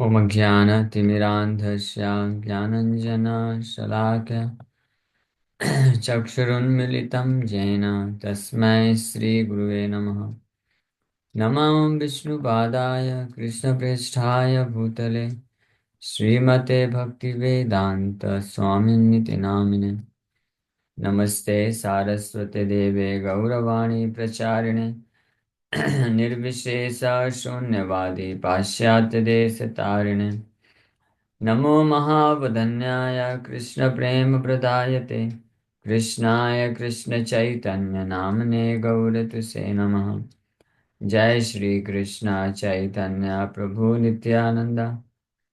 ॐ ज्ञानतिमिरान्धस्य ज्ञानञ्जनशलाकया चक्षुरुन्मिलितं येन तस्मै श्रीगुरुवे नमः। नमो विष्णुपादाय कृष्णप्रेष्ठाय भूतले श्रीमते भक्तिवेदान्त स्वामिनिति नामिने। नमस्ते सारस्वते देवे गौरवाणी प्रचारिणे निर्विशेष शून्यवादी पाश्चात्यदेशतारिणे। नमो महावदन्याय कृष्णप्रेमप्रदायते कृष्णाय कृष्णचैतन्यनाम्ने गौरतुसे नमः। जय श्री कृष्ण चैतन्य प्रभु नित्यानंद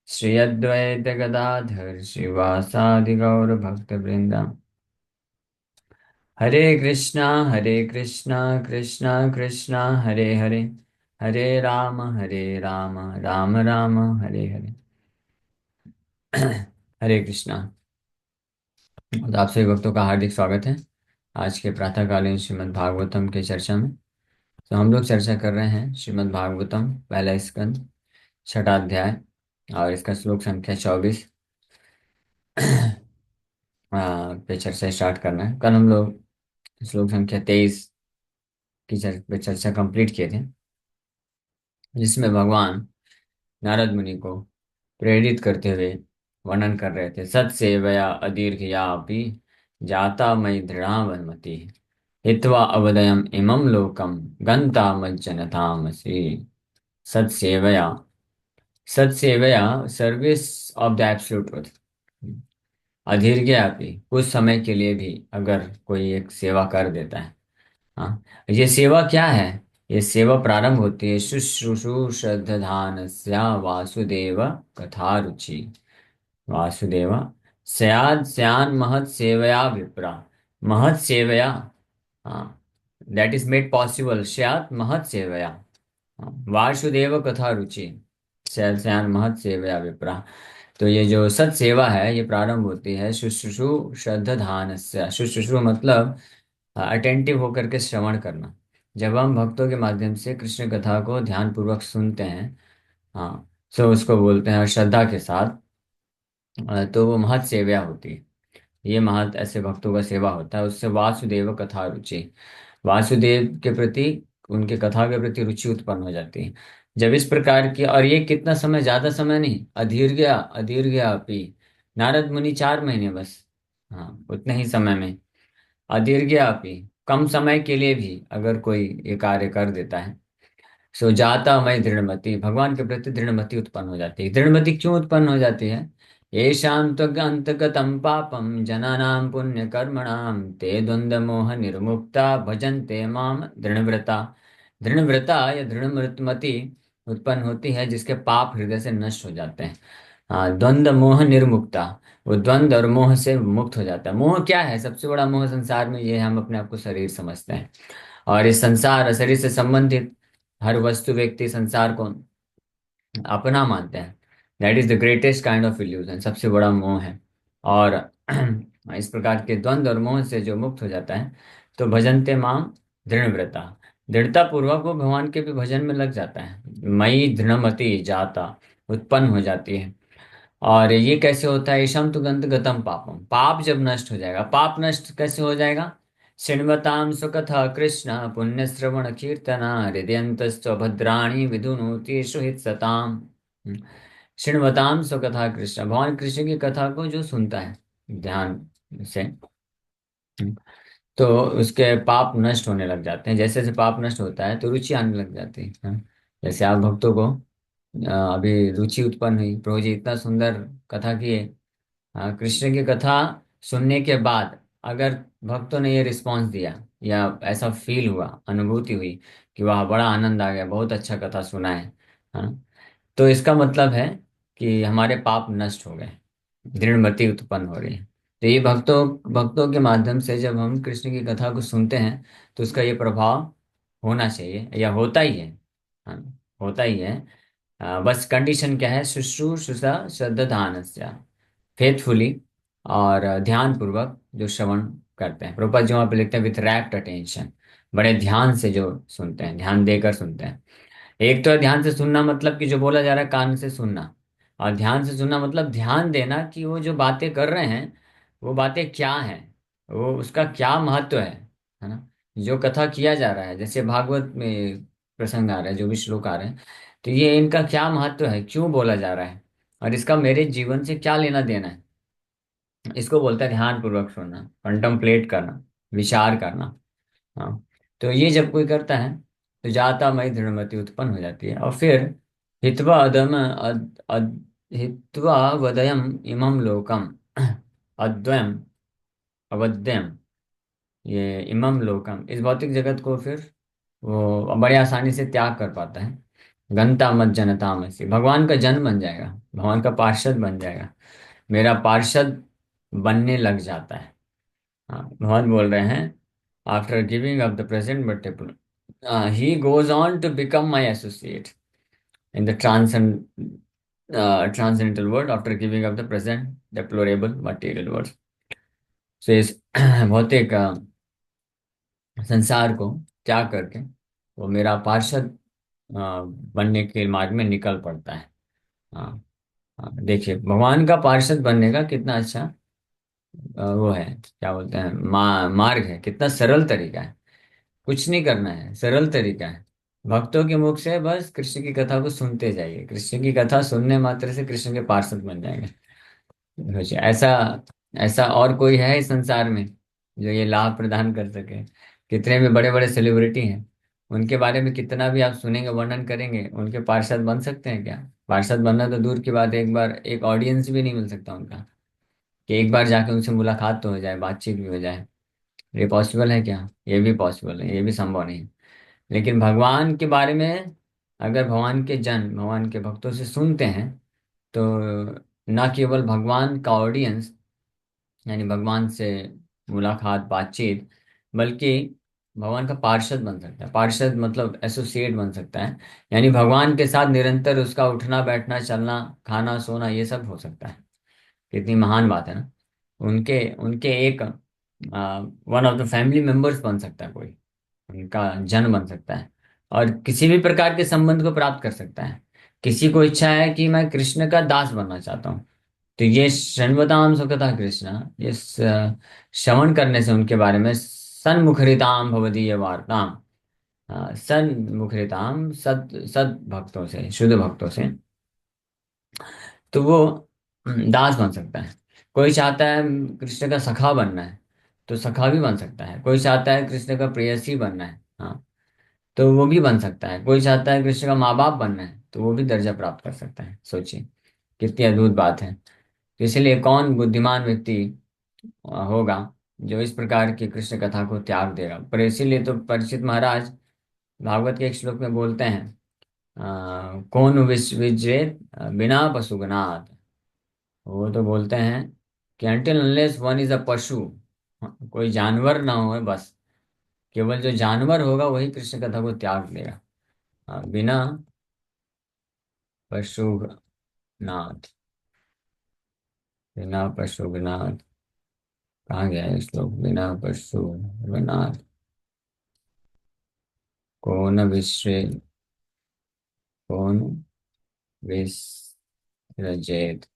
श्री अद्वैत गदाधर श्रीवासादि गौर भक्तवृंद। हरे कृष्णा कृष्णा कृष्णा हरे हरे, हरे राम राम राम हरे हरे। हरे कृष्णा। तो आप सभी भक्तों का हार्दिक स्वागत है आज के प्रातःकालीन श्रीमद् भागवतम के चर्चा में। तो हम लोग चर्चा कर रहे हैं श्रीमद् भागवतम पहला स्कंद छठा अध्याय और इसका श्लोक संख्या 24 पे चर्चा स्टार्ट करना है। कल हम लोग श्लोक संख्या 23 की पे चर्चा कंप्लीट किए थे, जिसमें भगवान नारद मुनि को प्रेरित करते हुए वर्णन कर रहे थे। सत्सेवया अदीर्घयापि जाता मयि दृढ़ावन्मति हित्वा अवदयम् इमं लोकं गन्तामज्जनतामसि। सत्सेवया, सत्सेवया service of the absolute truth. अधीर्घ्यापि कुछ समय के लिए भी अगर कोई एक सेवा कर देता है। हाँ, ये सेवा क्या है? ये सेवा प्रारंभ होती है शुश्रूषु श्रद्धानस्या वासुदेव कथा रुचि। वासुदेव स्याद स्यान महत सेवया विप्रा। महत सेवया, हाँ, दैट इज मेड पॉसिबल स्यात महत सेवया। हाँ, वासुदेव कथा रुचि स्याद स्यान महत सेवया विप्रा। तो ये जो सत सेवा है ये प्रारंभ होती है शुश्रूषु श्रद्धानस्य। शुश्रूषु मतलब अटेंटिव होकर के श्रवण करना। जब हम भक्तों के माध्यम से कृष्ण कथा को ध्यान पूर्वक सुनते हैं, हाँ, तो उसको बोलते हैं श्रद्धा के साथ, तो वो महत सेवा होती है। ये महत ऐसे भक्तों का सेवा होता है, उससे वासुदेव कथा रुचि, वासुदेव के प्रति, उनके कथा के प्रति रुचि उत्पन्न हो जाती है। जब इस प्रकार की, और ये कितना समय, ज्यादा समय नहीं, अधीर्घ्या अधीर्घ्या अपि, नारद मुनि 4 महीने बस, हाँ, उतने ही समय में। अदीर्घ अपि, कम समय के लिए भी अगर कोई ये कार्य कर देता है, सो जाता मैं दृढ़मति, भगवान के प्रति दृढ़मति उत्पन्न हो जाती है। दृढ़मति क्यों उत्पन्न हो जाती है? येषां त्वगन्तगतं पापं जनानां पुण्यकर्मणां ते द्वन्द्व मोह निर्मुक्ता भजन्ते माम दृढ़व्रता। दृढ़व्रता या दृढ़मति उत्पन्न होती है जिसके पाप हृदय से नष्ट हो जाते हैं। हाँ, द्वंद्व मोह निर्मुक्ता, वो द्वंद्व और मोह से मुक्त हो जाता है। मोह क्या है? सबसे बड़ा मोह संसार में ये है, हम अपने आप को शरीर समझते हैं, और इस संसार, शरीर से संबंधित हर वस्तु, व्यक्ति, संसार को अपना मानते हैं। That is the greatest kind of illusion, सबसे बड़ा मोह है। और इस प्रकार के द्वंद्व और मोह से जो मुक्त हो जाता है, तो भजन्ते माम दृढ़व्रता, दृढ़ता पूर्वक वो भगवान के भी भजन में लग जाता है। मई दृढ़मति जाता उत्पन्न हो जाती है। और ये कैसे होता है? ईशम तो गंत गतम पापम, पाप जब नष्ट हो जाएगा। पाप नष्ट कैसे हो जाएगा? शृण्वताम सुकथा कृष्ण पुण्य श्रवण कीर्तना हृदयंतस्व भद्राणी विधुनोति सुहित सताम। शृण्वताम सुकथा कृष्ण, भगवान कृष्ण की कथा को जो सुनता है ध्यान से, तो उसके पाप नष्ट होने लग जाते हैं। जैसे जैसे पाप नष्ट होता है तो रुचि आने लग जाती है। हाँ? जैसे आप भक्तों को अभी रुचि उत्पन्न हुई, प्रभु जी इतना सुंदर कथा किए। हाँ, कृष्ण की कथा सुनने के बाद अगर भक्तों ने ये रिस्पांस दिया या ऐसा फील हुआ, अनुभूति हुई कि वाह बड़ा आनंद आ गया, बहुत अच्छा कथा सुना है, हाँ, तो इसका मतलब है कि हमारे पाप नष्ट हो गए, दृढ़मति उत्पन्न हो रही है। तो ये भक्तों भक्तों के माध्यम से जब हम कृष्ण की कथा को सुनते हैं तो उसका ये प्रभाव होना चाहिए, या होता ही है। हाँ, होता ही है। बस कंडीशन क्या है? शुश्रूषा श्रद्धान, फेथफुली और ध्यान पूर्वक जो श्रवण करते हैं। प्रभुपाद जी वहाँ पे लिखते हैं विथ रैप्ट अटेंशन, बड़े ध्यान से जो सुनते हैं, ध्यान देकर सुनते हैं। एक तो है ध्यान से सुनना, मतलब कि जो बोला जा रहा है कान से सुनना, और ध्यान से सुनना मतलब ध्यान देना कि वो जो बातें कर रहे हैं वो बातें क्या हैं, वो उसका क्या महत्व है ना। जो कथा किया जा रहा है, जैसे भागवत में प्रसंग आ रहा है, जो भी श्लोक आ रहे हैं, तो ये इनका क्या महत्व है, क्यों बोला जा रहा है, और इसका मेरे जीवन से क्या लेना देना है, इसको बोलता है ध्यान पूर्वक सुनना, कंटम्पलेट करना, विचार करना। हाँ, तो ये जब कोई करता है तो जाता मई दृढ़मति उत्पन्न हो जाती है। और फिर हित्वा अदम हित्वा वदयम इमम लोकम अद्वयम अवध्यम, ये इमम लोकम, इस भौतिक जगत को फिर वो बड़े आसानी से त्याग कर पाता है। गंता मत जनता में से भगवान का जन बन जाएगा, भगवान का पार्षद बन जाएगा, मेरा पार्षद बनने लग जाता है। हाँ, भगवान बोल रहे हैं, after giving up the present but he goes on to become my associate in the transcendental world after giving up the present deplorable material world। सो इस भौतिक संसार को त्याग करके वो मेरा पार्षद बनने के मार्ग में निकल पड़ता है। हाँ। हाँ, देखिए भगवान का पार्षद बनने का कितना अच्छा वो है, क्या बोलते हैं, मार्ग है, कितना सरल तरीका है। कुछ नहीं करना है, सरल तरीका है। भक्तों के मुख से बस कृष्ण की कथा को सुनते जाइए, कृष्ण की कथा सुनने मात्र से कृष्ण के पार्षद बन जाएंगे। सोचिए, ऐसा ऐसा और कोई है इस संसार में जो ये लाभ प्रदान कर सके। कितने भी बड़े बड़े सेलिब्रिटी हैं, उनके बारे में कितना भी आप सुनेंगे, वर्णन करेंगे, उनके पार्षद बन सकते हैं क्या? पार्षद बनना तो दूर की बात है, एक बार एक ऑडियंस भी नहीं मिल सकता उनका, कि एक बार जाके उनसे मुलाकात तो हो जाए, बातचीत भी हो जाए। ये पॉसिबल है क्या? ये भी पॉसिबल है, ये भी संभव नहीं है। लेकिन भगवान के बारे में अगर भगवान के जन भगवान के भक्तों से सुनते हैं, तो न केवल भगवान का ऑडियंस, यानी भगवान से मुलाकात, बातचीत, बल्कि भगवान का पार्षद बन सकता है। पार्षद मतलब एसोसिएट बन सकता है, यानी भगवान के साथ निरंतर उसका उठना बैठना चलना खाना सोना ये सब हो सकता है। कितनी महान बात है ना। उनके उनके एक one of the family members बन सकता है कोई, उनका जन बन सकता है, और किसी भी प्रकार के संबंध को प्राप्त कर सकता है। किसी को इच्छा है कि मैं कृष्ण का दास बनना चाहता हूँ, तो ये शृण्वताम सुखता कृष्ण, ये श्रवण करने से उनके बारे में सन्मुखरिताम भवदीय वार्ताम, सन्मुखरिताम सद सद भक्तों से, शुद्ध भक्तों से, तो वो दास बन सकता है। कोई चाहता है कृष्ण का सखा बनना है, तो सखा भी बन सकता है। कोई चाहता है कृष्ण का प्रेयसी बनना है, हाँ, तो वो भी बन सकता है। कोई चाहता है कृष्ण का माँ बाप बनना है, तो वो भी दर्जा प्राप्त कर सकता है। सोचिए कितनी अद्भुत बात है। तो इसलिए कौन बुद्धिमान व्यक्ति होगा जो इस प्रकार की कृष्ण कथा को त्याग देगा। पर इसीलिए तो परीक्षित महाराज भागवत के एक श्लोक में बोलते हैं, कौन विजयेत बिना पशुगनाथ। वो तो बोलते हैं कि until unless one is a पशु, कोई जानवर ना हो बस, केवल जो जानवर होगा वही कृष्ण कथा को त्याग देगा। बिना पशुनाथ, बिना पशुनाथ, कहाँ गया है श्लोक? बिना पशुनाथ कौन विश्व, कौन विसृजेत।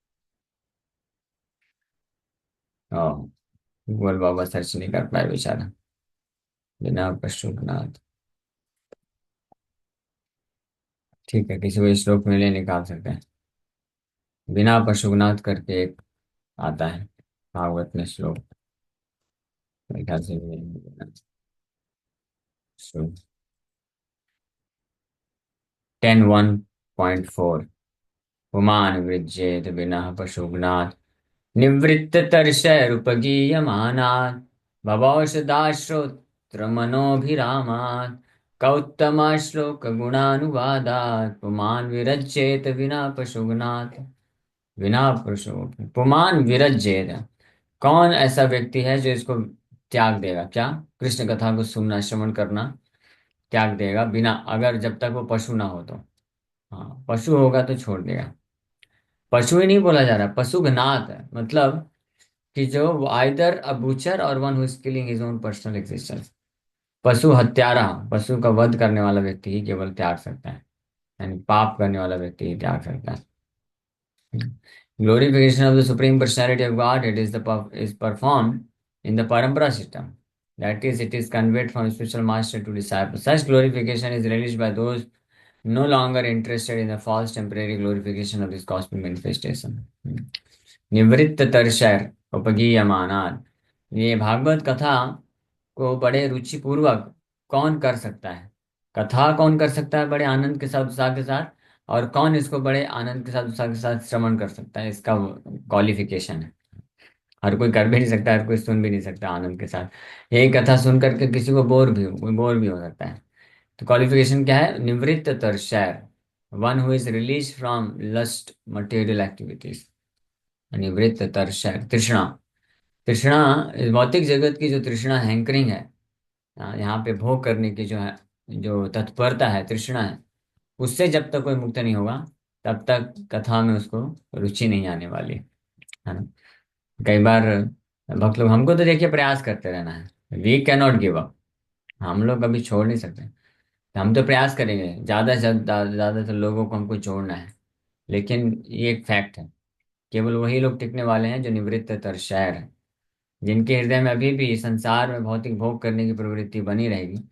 हाँ, गूगल बाबा सर्च नहीं कर पाए बेचारा। बिना पशुनाथ, ठीक है, किसी को श्लोक में ले निकाल सकते हैं। बिना पशुनाथ करके एक आता है भागवत में श्लोक, मेरे ख्याल से 10:1.4, पुमान विज्ञेत बिना पशुघ्नाथ निवृत्ततर्षैरुपगीयमानात् भवौषधाश्रोत्रमनोभिरामात् कौत्तमाश्लोकगुणानुवादात् पुमान् विरज्येत बिना पशुघ्नाथ। बिना पशु पुमान विरज्येत, कौन ऐसा व्यक्ति है जो इसको त्याग देगा? क्या? कृष्ण कथा को सुनना श्रवण करना त्याग देगा, बिना, अगर जब तक वो पशु ना हो तो। हाँ, पशु होगा तो छोड़ देगा। पशु ही नहीं बोला जा रहा, पशुघ्नाथ है, मतलब कि जो आइदर अ बूचर और one who is killing his own personal existence. पशु हत्यारा, पशु का वध करने वाला व्यक्ति ही केवल त्याग सकता है, यानी पाप करने वाला व्यक्ति ही त्याग सकता है। Glorification of the Supreme Personality of Godhead is performed in the Parampara system. That is, it is conveyed from spiritual master to disciple. Such glorification is relished by those no longer interested in the false temporary glorification of this cosmic manifestation. निवृत्त तरशर उपगीयमानात्, ये भागवत कथा को बड़े रुचि पूर्वक कौन कर सकता है? कथा कौन कर सकता है बड़े आनंद के साथ, उत्साह के साथ? और कौन इसको बड़े आनंद के साथ, उत्साह के साथ श्रवण कर सकता है? इसका क्वालिफिकेशन है। हर कोई कर भी नहीं सकता, हर कोई सुन भी नहीं सकता आनंद के साथ। यही कथा सुन करके किसी को बोर भी हो सकता है। तो क्वालिफिकेशन क्या है? निवृत्त तरशैर, one who is release from lust material activities. निवृत्त तरशैर, तृष्णा। तृष्णा, इस भौतिक जगत की जो तृष्णा हैंकरिंग है, यहाँ पे भोग करने की जो है, जो तत्परता है, तृष्णा है, उससे जब तक कोई मुक्त नहीं होगा तब तक कथा में उसको रुचि नहीं आने वाली है ना। कई बार भक्त लोग, हमको तो देखिए प्रयास करते रहना है, we can not give up, हम लोग कभी छोड़ नहीं सकते। हम तो प्रयास करेंगे, ज्यादातर लोगों को हमको छोड़ना है। लेकिन ये एक फैक्ट है, केवल वही लोग टिकने वाले हैं जो निवृत्त तरशैर हैं, जिनके हृदय में अभी भी संसार में भौतिक भोग करने की प्रवृत्ति बनी रहेगी।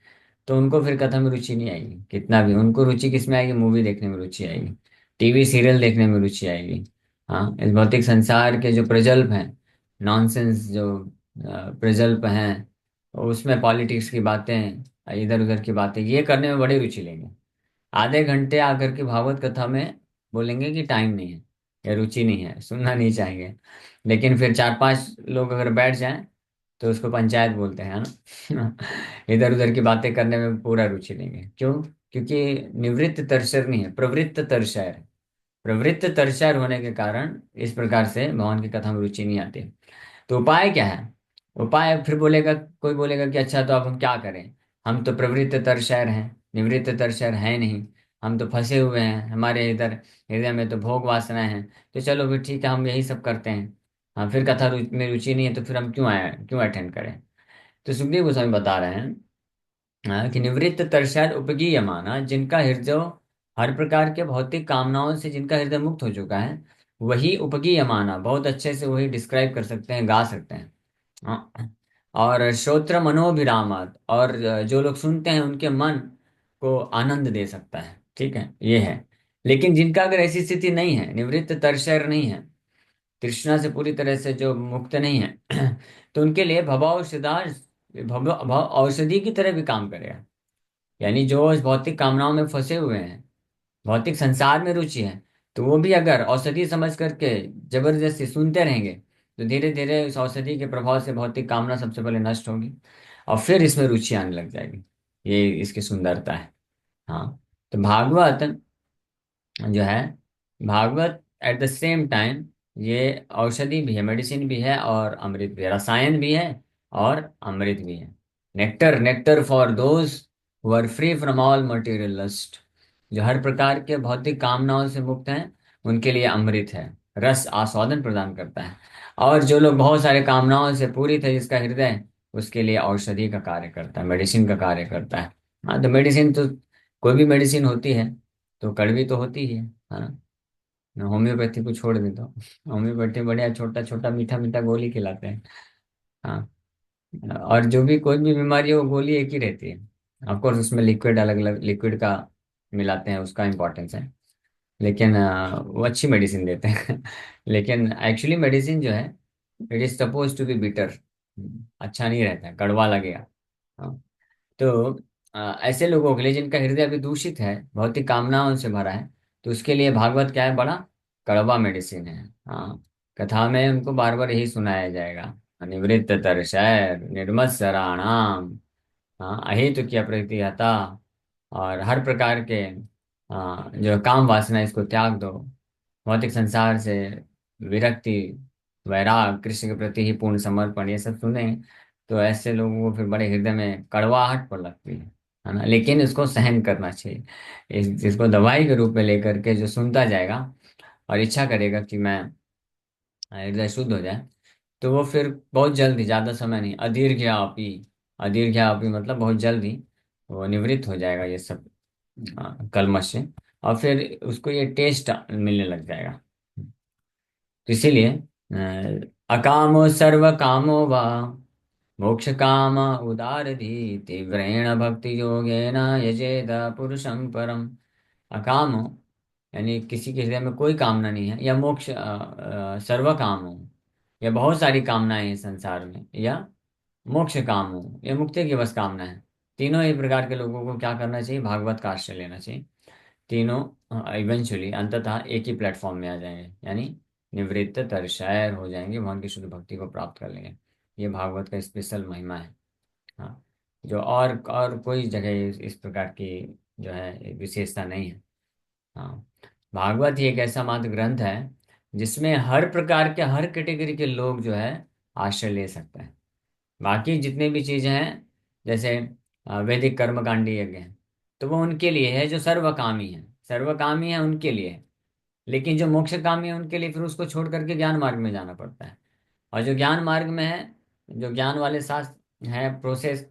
तो उनको फिर कथा में रुचि नहीं आएगी। कितना भी उनको रुचि किस में आएगी? मूवी देखने में रुचि आएगी, टीवी सीरियल देखने में रुचि आएगी। हाँ, इस भौतिक संसार के जो प्रजल्प हैं, नॉनसेंस जो प्रजल्प हैं, उसमें पॉलिटिक्स की बातें, इधर उधर की बातें, ये करने में बड़ी रुचि लेंगे। आधे घंटे आकर के भागवत कथा में बोलेंगे कि टाइम नहीं है या रुचि नहीं है, सुनना नहीं चाहेंगे। लेकिन फिर चार पांच लोग अगर बैठ जाएं तो उसको पंचायत बोलते हैं ना। इधर उधर की बातें करने में पूरा रुचि लेंगे। क्यों? क्योंकि निवृत्त तरसर नहीं है, प्रवृत्त तरसर है। प्रवृत्त तरसर होने के कारण इस प्रकार से भगवान की कथा में रुचि नहीं आती। तो उपाय क्या है? उपाय फिर बोलेगा, कोई बोलेगा कि अच्छा तो अब हम क्या करें, हम तो प्रवृत्त तरशर हैं, निवृत्त तरशर हैं नहीं, हम तो फंसे हुए हैं, हमारे इधर हृदय में तो भोग वासनाएं हैं। तो चलो फिर ठीक है, हम यही सब करते हैं। हाँ, फिर कथा में रुचि नहीं है तो फिर हम क्यों आए, क्यों अटेंड करें? तो सुखदेव गोस्वामी बता रहे हैं, कि निवृत्त तरशर उपगीय माना, जिनका हृदय हर प्रकार के भौतिक कामनाओं से, जिनका हृदय मुक्त हो चुका है, वही उपगीय माना, बहुत अच्छे से वही डिस्क्राइब कर सकते हैं, गा सकते हैं। हाँ। और श्रोत्र मनोभिरामत, और जो लोग सुनते हैं उनके मन को आनंद दे सकता है। ठीक है, ये है। लेकिन जिनका अगर ऐसी स्थिति नहीं है, निवृत्त तरशर नहीं है, तृष्णा से पूरी तरह से जो मुक्त नहीं है, तो उनके लिए भव औषधि की तरह भी काम करेगा। यानी जो इस भौतिक कामनाओं में फंसे हुए हैं, भौतिक संसार में रुचि है, तो वो भी अगर औषधि समझ करके जबरदस्ती सुनते रहेंगे, तो धीरे धीरे उस औषधि के प्रभाव से भौतिक कामना सबसे पहले नष्ट होगी और फिर इसमें रुचि आने लग जाएगी। ये इसकी सुंदरता है। हाँ। तो भागवत जो है, Bhagavat at the same time ये औषधि भी है, मेडिसिन भी है, और अमृत भी है, रसायन भी है और अमृत भी है। Nectar, nectar for those who are free from all material lust, जो हर प्रकार के भौतिक कामनाओं से मुक्त हैं, उनके लिए अमृत है, रस आस्वादन प्रदान करता है। और जो लोग बहुत सारे कामनाओं से पूरित है, जिसका हृदय, उसके लिए औषधि का कार्य करता है, मेडिसिन का कार्य करता है। हाँ, तो मेडिसिन तो कोई भी मेडिसिन होती है तो कड़वी तो होती ही है ना। होम्योपैथी को छोड़ दे तो होम्योपैथी बढ़िया छोटा छोटा मीठा मीठा गोली खिलाते हैं। हाँ। और जो भी कोई भी बीमारी हो, गोली एक ही रहती है। ऑफकोर्स उसमें लिक्विड, अलग अलग लिक्विड का मिलाते हैं, उसका इम्पोर्टेंस है। लेकिन वो अच्छी मेडिसिन देते हैं। लेकिन एक्चुअली मेडिसिन जो है, it is suppose to be bitter, अच्छा नहीं रहता है, कड़वा लगेगा। हाँ। तो ऐसे लोगों के लिए जिनका हृदय अभी दूषित है, भौतिक कामनाओं से भरा है, तो उसके लिए भागवत क्या है? बड़ा कड़वा मेडिसिन है। हाँ। कथा में उनको बार बार यही सुनाया जाएगा, निवृत्त तरशैर निर्मत्सराणाम, हाँ, अहित की अप्रतिहता, और हर प्रकार के जो काम वासना, इसको त्याग दो, भौतिक संसार से विरक्ति, वैराग, कृष्ण के प्रति ही पूर्ण समर्पण, ये सब सुने तो ऐसे लोगों को फिर बड़े हृदय में कड़वाहट पर लगती है ना। लेकिन इसको सहन करना चाहिए। इसको दवाई के रूप में लेकर के जो सुनता जाएगा और इच्छा करेगा कि मैं हृदय शुद्ध हो जाए, तो वो फिर बहुत जल्दी, ज़्यादा समय नहीं, अदीर्घ्यापी, अदीर्घ्यापी मतलब बहुत जल्दी वो निवृत्त हो जाएगा ये सब कल्मश से। और फिर उसको ये टेस्ट मिलने लग जाएगा। तो इसीलिए अकामो सर्व कामो वा मोक्ष काम उदारधि तीव्रेण भक्ति योगेन यजेत पुरुषं परम। अकाम हो यानी किसी के हृदय में कोई कामना नहीं है, या मोक्ष सर्व काम हो, या बहुत सारी कामनाएं हैं संसार में, या मोक्ष काम हो, या मुक्ति की बस कामना है। तीनों ही प्रकार के लोगों को क्या करना चाहिए? भागवत का आश्रय लेना चाहिए। तीनों इवेंचुअली अंततः एक ही प्लेटफॉर्म में आ जाएंगे, यानी निवृत्त तरशायर हो जाएंगे, भगवान की शुद्ध भक्ति को प्राप्त कर लेंगे। ये भागवत का स्पेशल महिमा है। हाँ, जो और कोई जगह इस प्रकार की जो है विशेषता नहीं है। हाँ, भागवत ही एक ऐसा मात्र ग्रंथ है जिसमें हर प्रकार के, हर कैटेगरी के लोग जो है आश्रय ले सकते हैं। बाकी जितने भी चीजें हैं, जैसे वैदिक कर्मकांडी यज्ञ है, तो वो उनके लिए है जो सर्वकामी है, सर्वकामी है उनके लिए है। लेकिन जो मोक्षकामी है उनके लिए फिर उसको छोड़ करके ज्ञान मार्ग में जाना पड़ता है। और जो ज्ञान मार्ग में है, जो ज्ञान वाले शास्त्र है, प्रोसेस,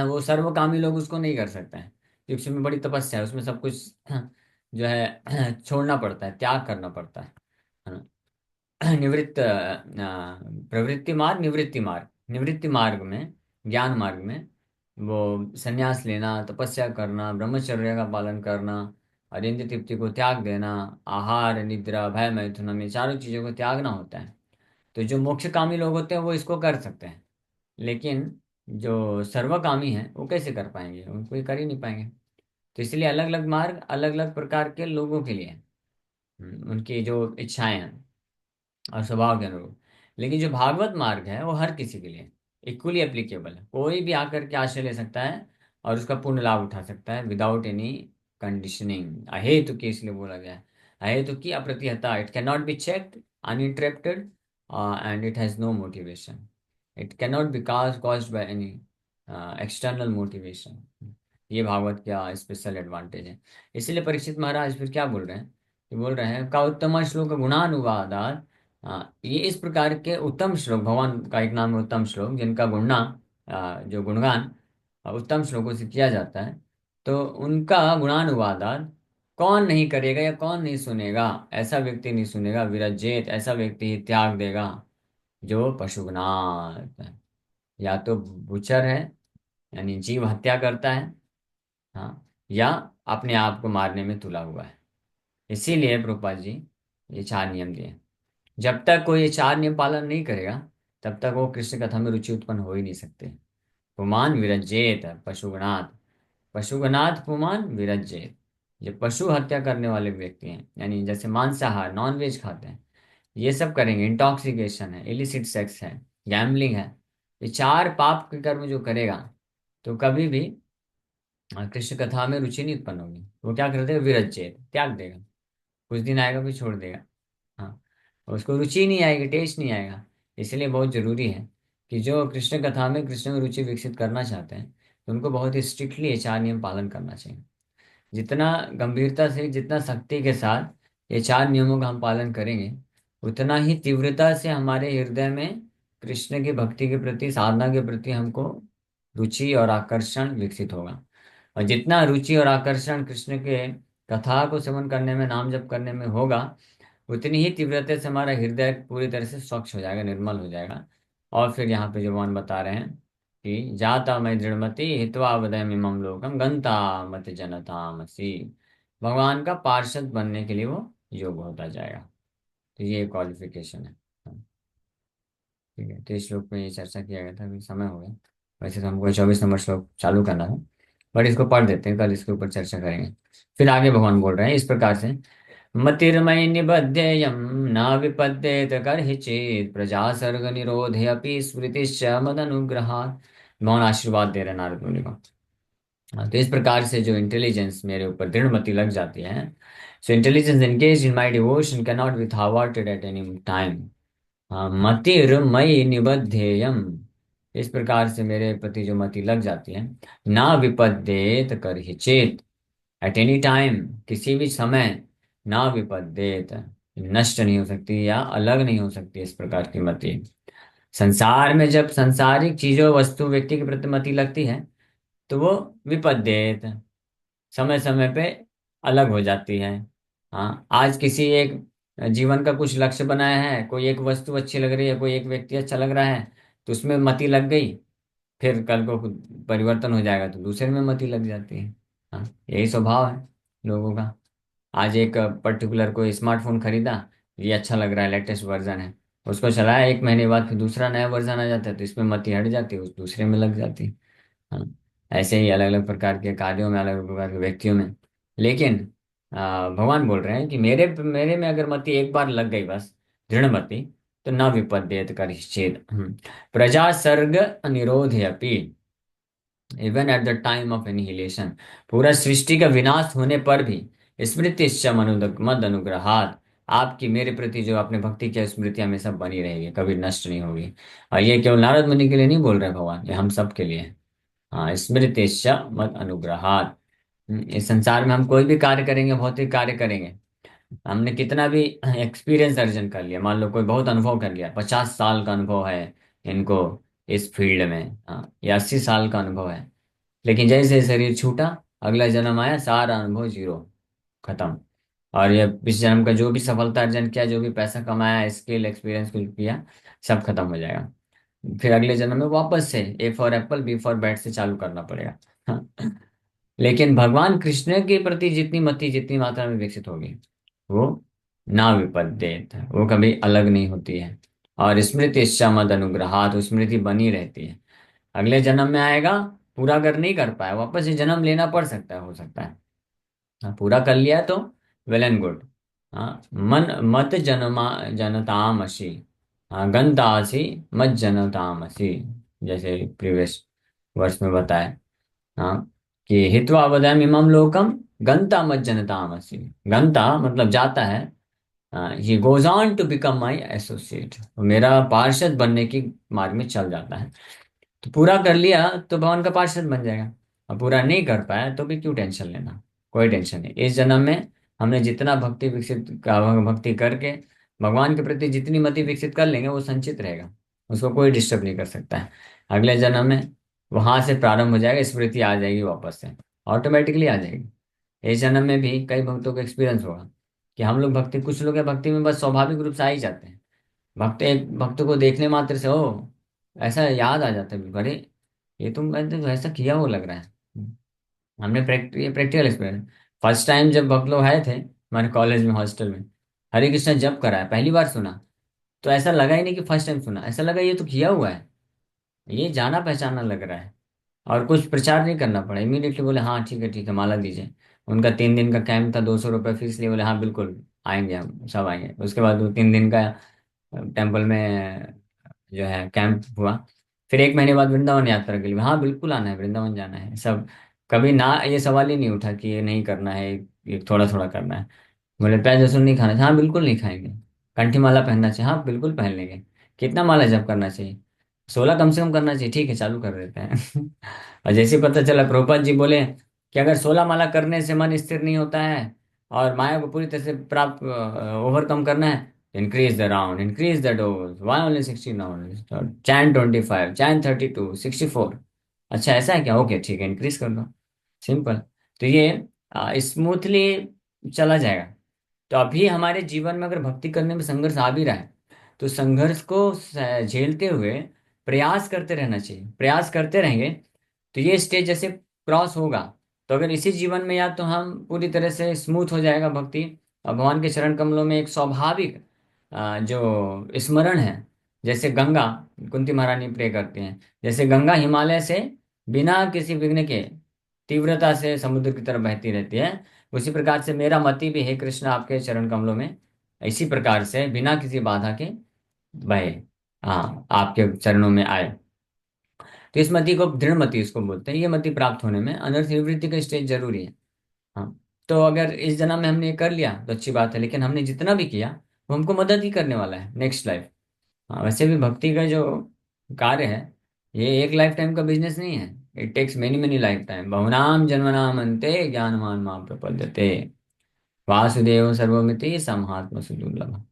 वो सर्वकामी लोग उसको नहीं कर सकते हैं, क्योंकि उसमें बड़ी तपस्या है, उसमें सब कुछ जो है छोड़ना पड़ता है, त्याग करना पड़ता है ना। निवृत्त प्रवृत्ति मार्ग, निवृत्ति मार्ग, निवृत्ति मार्ग में, ज्ञान मार्ग में वो संन्यास लेना, तपस्या करना, ब्रह्मचर्य का पालन करना, और इंद्रिय तृप्ति को त्याग देना, आहार निद्रा भय मैथुन, ये चारों चीजों को त्यागना होता है। तो जो मोक्षकामी लोग होते हैं वो इसको कर सकते हैं, लेकिन जो सर्वकामी हैं वो कैसे कर पाएंगे? उनको ये कर ही नहीं पाएंगे। तो इसलिए अलग अलग मार्ग अलग अलग प्रकार के लोगों के लिए हैं। उनकी जो इच्छाएं हैं और स्वभाव के अनुरूप। लेकिन जो भागवत मार्ग है वो हर किसी के लिए इक्वली एप्लीकेबल है, कोई भी आकर के आश्रय ले सकता है और उसका पूर्ण लाभ उठा सकता है विदाउट एनी कंडीशनिंग। अहेतु की इसलिए बोला गया है, अहेतु की अप्रतिहता, it can not be checked uninterrupted and it has no motivation, it can not be caused by any external motivation. ये भागवत का स्पेशल एडवांटेज है। इसलिए परीक्षित महाराज फिर क्या बोल रहे हैं? ये बोल रहे हैं का उत्तम श्लोक गुणानुवादात। हाँ, ये इस प्रकार के उत्तम श्लोक, भगवान का एक नाम है उत्तम श्लोक, जिनका गुणना जो गुणगान उत्तम श्लोकों से किया जाता है, तो उनका गुणानुवादात कौन नहीं करेगा या कौन नहीं सुनेगा? ऐसा व्यक्ति नहीं सुनेगा, विरजेत, ऐसा व्यक्ति ही त्याग देगा जो पशुघ्नात है, या तो बुचर है यानी जीव हत्या करता है, हाँ, या अपने आप को मारने में तुला हुआ है। इसीलिए प्रभुपाद जी ये चार नियम दिए। जब तक कोई ये चार नियम पालन नहीं करेगा, तब तक वो कृष्ण कथा में रुचि उत्पन्न हो ही नहीं सकते। पुमान विरजेत पशुगणात, पशुगणात पुमान विरजेत। ये पशु हत्या करने वाले व्यक्ति हैं, यानी जैसे मांसाहार, नॉन वेज खाते हैं, ये सब करेंगे, इंटॉक्सिकेशन है, इलिसिट सेक्स है, गैम्बलिंग है, ये चार पाप के कर्म जो करेगा, तो कभी भी कृष्ण कथा में रुचि नहीं उत्पन्न होगी। वो क्या कर देगा? विरजेत, त्याग देगा। कुछ दिन आएगा फिर छोड़ देगा। हाँ, उसको रुचि नहीं आएगी, टेस्ट नहीं आएगा। इसलिए बहुत जरूरी है कि जो कृष्ण कथा में कृष्ण में रुचि विकसित करना चाहते हैं, तो उनको बहुत ही स्ट्रिक्टली ये चार नियम पालन करना चाहिए। जितना गंभीरता से, जितना सख्ती के साथ ये चार नियमों का हम पालन करेंगे, उतना ही तीव्रता से हमारे हृदय में कृष्ण की भक्ति के प्रति, साधना के प्रति हमको रुचि और आकर्षण विकसित होगा। और जितना रुचि और आकर्षण कृष्ण के कथा को श्रवण करने में, नाम जप करने में होगा, उतनी ही तीव्रता से हमारा हृदय पूरी तरह से स्वच्छ हो जाएगा, निर्मल हो जाएगा। और फिर यहाँ पे जो भगवान बता रहे हैं कि जाता मैं दृढ़मति हित्वा वदयमिमं लोकम गंता मत जनतामसि, भगवान का पार्षद बनने के लिए वो योग्य होता जाएगा। तो ये क्वालिफिकेशन है। हाँ, ठीक है। तो इस श्लोक पे ये चर्चा किया गया था, अभी समय हो गया। वैसे तो हमको 24 नंबर श्लोक चालू करना था, बट इसको पढ़ देते हैं, कल इसके ऊपर चर्चा करेंगे। फिर आगे भगवान बोल रहे हैं इस प्रकार से, मतिर्मयि निबध्येयं न विपद्येत कर्हि चेत् प्रजा सर्ग निरोधे अपि स्मृतिश्च मदनुग्रहात्। भगवान आशीर्वाद दे रहे हैं नारद मुनि को। हाँ, तो इस प्रकार से जो इंटेलिजेंस मेरे ऊपर दृढ़ मति लग जाती है, so intelligence engage in my devotion can not be thwarted at any time. हाँ, मतिर्मयि निबध्येयम, इस प्रकार से मेरे प्रति जो मति लग जाती है, ना विपद्येत कर्हि चेत्, एट एनी टाइम, किसी भी समय, ना विपद्येत, नष्ट नहीं हो सकती या अलग नहीं हो सकती इस प्रकार की मति। संसार में जब संसारिक चीजों, वस्तु, व्यक्ति के प्रति मति लगती है, तो वो विपद्येत, समय समय पे अलग हो जाती है। हाँ, आज किसी एक जीवन का कुछ लक्ष्य बनाया है, कोई एक वस्तु अच्छी लग रही है, कोई एक व्यक्ति अच्छा लग रहा है, तो उसमें मति लग गई। फिर कल को कुछ परिवर्तन हो जाएगा तो दूसरे में मति लग जाती है। हाँ, यही स्वभाव है लोगों का। आज एक पर्टिकुलर कोई स्मार्टफोन खरीदा, ये अच्छा लग रहा है, लेटेस्ट वर्जन है, उसको चलाया, एक महीने बाद फिर दूसरा नया वर्जन आ जाता है, तो इसमें मति हट जाती है, उस दूसरे में लग जाती है। हाँ, ऐसे ही अलग अलग प्रकार के कार्यों में, अलग अलग प्रकार के व्यक्तियों में। लेकिन भगवान बोल रहे हैं कि मेरे मेरे में अगर मति एक बार लग गई बस, दृढ़ मति, तो न विपद्येत करिष्येद। प्रजा सर्ग निरोधयपि even at the time of annihilation. पूरा सृष्टि का विनाश होने पर भी स्मृति मद अनुग्रहात, आपकी मेरे प्रति जो आपने भक्ति की स्मृति हमेशा बनी रहेगी, कभी नष्ट नहीं होगी। और ये केवल नारद मुनि के लिए नहीं बोल रहे भगवान, ये हम सब के लिए है। हाँ, स्मृति मद अनुग्रहात। इस संसार में हम कोई भी कार्य करेंगे, भौतिक कार्य करेंगे, हमने कितना भी एक्सपीरियंस अर्जन कर लिया, मान लो कोई बहुत अनुभव कर लिया, 50 साल का अनुभव है इनको इस फील्ड में, हाँ, या 80 साल का अनुभव है, लेकिन जैसे शरीर छूटा, अगला जन्म आया, सारा अनुभव जीरो, खत्म। और ये इस जन्म का जो भी सफलता अर्जन किया, जो भी पैसा कमाया, स्किल एक्सपीरियंस कुछ किया, सब खत्म हो जाएगा। फिर अगले जन्म में वापस से A for apple B for bat से चालू करना पड़ेगा। लेकिन भगवान कृष्ण के प्रति जितनी मति, जितनी मात्रा में विकसित होगी, वो ना विपद्येत, वो कभी अलग नहीं होती है। और स्मृति मद अनुग्रहात, वो स्मृति बनी रहती है। अगले जन्म में आएगा, पूरा अगर नहीं कर पाया, वापस से जन्म लेना पड़ सकता है, हो सकता है। हाँ, पूरा कर लिया है तो वेल एंड गुड। हाँ, मन मत जनमा जनतामसि, हाँ, गंतासी मत जनतामसि, जैसे प्रीवियस वर्ष में बताया। हाँ, कि हित्वा वदामि इमं लोकम गंता मत जनतामसि। गंता मतलब जाता है, he goes on to become my associate, मेरा पार्षद बनने की मार्ग में चल जाता है। तो पूरा कर लिया तो भगवान का पार्षद बन जाएगा, और पूरा नहीं कर पाया तो भी क्यों टेंशन लेना, कोई टेंशन नहीं। इस जन्म में हमने जितना भक्ति विकसित भक्ति करके भगवान के प्रति जितनी मति विकसित कर लेंगे, वो संचित रहेगा, उसको कोई डिस्टर्ब नहीं कर सकता है। अगले जन्म में वहां से प्रारंभ हो जाएगा, स्मृति आ जाएगी वापस से, ऑटोमेटिकली आ जाएगी। इस जन्म में भी कई भक्तों को एक्सपीरियंस होगा कि हम लोग भक्ति, कुछ लोग हैं भक्ति में बस स्वाभाविक रूप से आ ही जाते हैं। भक्त एक भक्त को देखने मात्र से हो, ऐसा याद आ जाता है बिल्कुल, अरे ये तुम मैंने तो ऐसा किया वो लग रहा है। हमने ये प्रैक्टिकल एक्सपीरियंस। फर्स्ट टाइम जब भक्त लोग आए थे हमारे कॉलेज में, हॉस्टल में, हरे कृष्णा जब कराया, पहली बार सुना, तो ऐसा लगा ही नहीं कि फर्स्ट टाइम सुना, ऐसा लगा ये तो किया हुआ है, ये जाना पहचाना लग रहा है। और कुछ प्रचार नहीं करना पड़ा, इमीडिएटली बोले हाँ ठीक है माला दीजिए। उनका 3 दिन का कैंप था, 200 रुपये फीस लिए, बोले हाँ बिल्कुल आएंगे, हम सब आएंगे। उसके बाद वो 3 दिन का टेम्पल में जो है कैंप हुआ। फिर 1 महीने बाद वृंदावन यात्रा के लिए, हाँ बिल्कुल आना है, वृंदावन जाना है सब। कभी ना ये सवाल ही नहीं उठा कि ये नहीं करना है, ये थोड़ा थोड़ा करना है। बोले प्याज लहसुन नहीं खाना चाहिए, हाँ बिल्कुल नहीं खाएंगे। कंठी माला पहनना चाहिए, हाँ बिल्कुल पहन लेंगे। कितना माला जप करना चाहिए, 16 कम से कम करना चाहिए, ठीक है चालू कर देते हैं। और जैसे ही पता चला, प्रभुपाद जी बोले कि अगर 16 माला करने से मन स्थिर नहीं होता है और माया को पूरी तरह से प्राप्त ओवरकम करना है, increase the round, increase the dose, why only 16 round, chant 25, chant 32, 64। अच्छा ऐसा है क्या, ओके ठीक है, इंक्रीज कर दो, सिंपल। तो ये स्मूथली चला जाएगा। तो अभी हमारे जीवन में अगर भक्ति करने में संघर्ष आ भी रहा है, तो संघर्ष को झेलते हुए प्रयास करते रहना चाहिए। प्रयास करते रहेंगे तो ये स्टेज जैसे क्रॉस होगा, तो अगर इसी जीवन में या तो हम पूरी तरह से स्मूथ हो जाएगा भक्ति, और भगवान के चरण कमलों में एक स्वाभाविक जो स्मरण है, जैसे गंगा, कुंती महारानी प्रे करती हैं, जैसे गंगा हिमालय से बिना किसी विघ्न के तीव्रता से समुद्र की तरफ बहती रहती है, उसी प्रकार से मेरा मति भी, हे कृष्ण, आपके चरण कमलों में इसी प्रकार से बिना किसी बाधा के बहे, हाँ आपके चरणों में आए। तो इस मति को दृढ़ मति इसको बोलते हैं। ये मति प्राप्त होने में अनर्थ निवृत्ति का स्टेज जरूरी है। हाँ, तो अगर इस जन्म में हमने ये कर लिया तो अच्छी बात है, लेकिन हमने जितना भी किया वो हमको मदद ही करने वाला है नेक्स्ट लाइफ। हाँ, वैसे भी भक्ति का जो कार्य है, ये एक लाइफ टाइम का बिजनेस नहीं है, it takes many many life time, बहुनाम जन्मनाम अन्ते ज्ञानवान मां प्रपद्यते, वासुदेव सर्वमिति समहात्म सुदुर्लभ।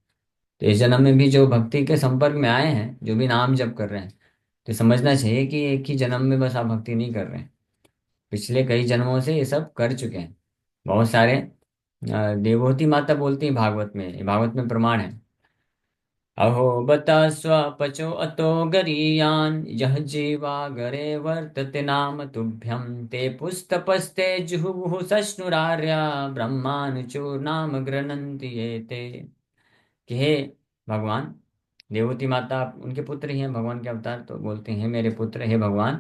तो इस जन्म में भी जो भक्ति के संपर्क में आए हैं, जो भी नाम जप कर रहे हैं, तो समझना चाहिए कि एक ही जन्म में बस आप भक्ति नहीं कर रहे हैं, पिछले कई जन्मों से ये सब कर चुके हैं बहुत सारे। देवहूति माता बोलती है भागवत में, ये भागवत में प्रमाण है। अहो बता स्वपचो अतो गरीयान यह जीवागरे वर्तते नाम तुभ्यं ते पुस्तपस्ते जुहुः सश्नुरार्या ब्रह्मानुचूर्णाम गृह्णन्ति ये ते। कि हे भगवान, देवहूति माता उनके पुत्र ही हैं, भगवान के अवतार, तो बोलते हैं मेरे पुत्र हे भगवान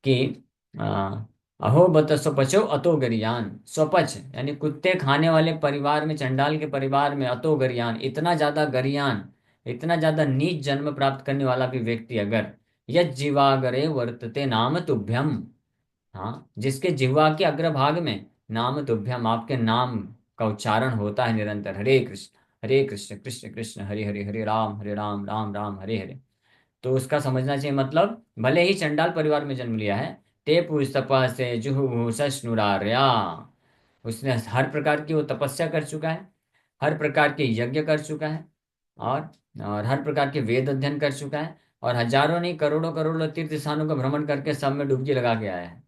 कि आ, अहो बत स्वपचो अतो गरियान। स्वपच यानी कुत्ते खाने वाले परिवार में, चंडाल के परिवार में, अतो गरियान इतना ज्यादा गरियान, इतना ज्यादा नीच जन्म प्राप्त करने वाला भी व्यक्ति अगर यज् जीवागरे वर्तते नाम तुभ्यम, हाँ, जिसके जिह्वा के अग्रभाग में नाम तुभ्यम, आपके नाम का उच्चारण होता है निरंतर, हरे कृष्ण कृष्ण कृष्ण हरे हरे, हरे राम राम राम हरे हरे, तो उसका समझना चाहिए मतलब भले ही चंडाल परिवार में जन्म लिया है, ते पूस्तपा से जुहु सश्नुरार्या, उसने हर प्रकार की वो तपस्या कर चुका है, हर प्रकार के यज्ञ कर चुका है, और और हर प्रकार के वेद अध्ययन कर चुका है, और हजारों नहीं करोड़ों करोड़ों तीर्थ स्थानों का भ्रमण करके सब में डुबकी लगा के आया है,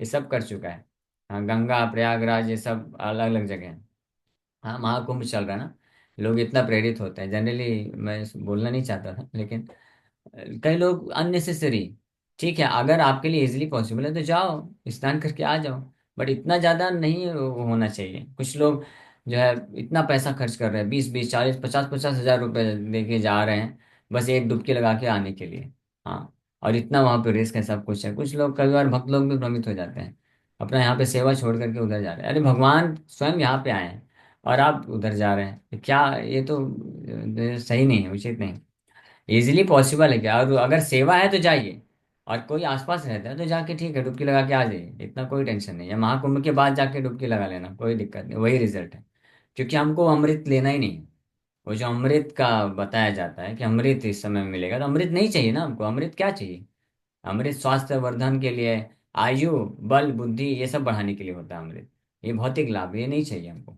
ये सब कर चुका है। हाँ, गंगा प्रयागराज ये सब अलग अलग जगह हैं। हाँ, महाकुंभ चल रहा है ना, लोग इतना प्रेरित होते हैं, जनरली मैं बोलना नहीं चाहता था, लेकिन कई लोग अननेसेसरी, ठीक है अगर आपके लिए इजीली पॉसिबल है तो जाओ, स्नान करके आ जाओ, बट इतना ज़्यादा नहीं होना चाहिए। कुछ लोग जो है इतना पैसा खर्च कर रहे हैं, 20 20 40 50 50 हज़ार रुपए दे के जा रहे हैं बस एक डुबकी लगा के आने के लिए। हाँ, और इतना वहाँ पे रिस्क है, सब कुछ है, कुछ लोग कई बार भक्त लोग भी भ्रमित हो जाते हैं, अपना यहाँ पे सेवा छोड़ करके उधर जा रहे हैं, अरे भगवान स्वयं यहाँ पे आए हैं और आप उधर जा रहे हैं, क्या ये तो सही नहीं है, उचित नहीं। इजीली पॉसिबल है क्या, और अगर सेवा है तो जाइए, और कोई आसपास रहता है तो जाके ठीक है डुबकी लगा के आ जाइए, इतना कोई टेंशन नहीं है, महाकुंभ के बाद जाके डुबकी लगा लेना, कोई दिक्कत नहीं, वही रिजल्ट है। क्योंकि हमको अमृत लेना ही नहीं है, वो जो अमृत का बताया जाता है कि अमृत इस समय में मिलेगा, तो अमृत नहीं चाहिए ना हमको, अमृत क्या चाहिए, अमृत स्वास्थ्य वर्धन के लिए, आयु, बल, बुद्धि ये सब बढ़ाने के लिए होता है अमृत, ये भौतिक लाभ, ये नहीं चाहिए हमको।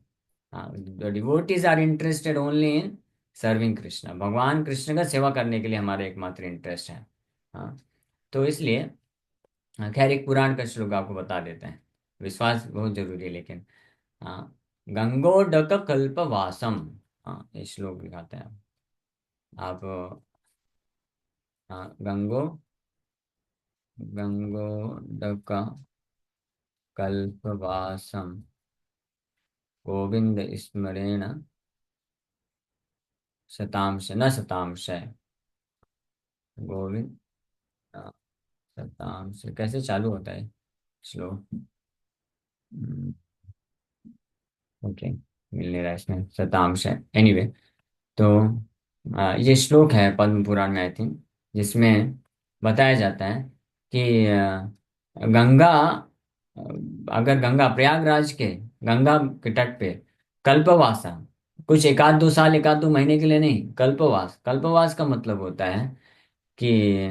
हाँ, devotees are interested only in serving Krishna, भगवान कृष्ण का सेवा करने के लिए हमारा एकमात्र इंटरेस्ट है। हाँ, तो इसलिए खैर एक पुराण का श्लोक आपको बता देते हैं, विश्वास बहुत जरूरी है लेकिन। हाँ, गंगोडक कल्पवासम, हाँ ये श्लोक दिखाते हैं आप। हाँ, गंगोडक कल्पवासम गोविंद स्मरेण शतांश न शतांश है, गोविंद, हाँ, शतांश कैसे चालू होता है श्लोक, ओके मिल नहीं रहा है इसमें, शतांश है एनीवे। तो ये श्लोक है पद्म पुराण में आई थिंक, जिसमें बताया जाता है कि गंगा, अगर गंगा प्रयागराज के, गंगा के तट पे कल्पवासा, कुछ एक आध दो साल एक आध दो महीने के लिए नहीं, कल्पवास, कल्पवास का मतलब होता है कि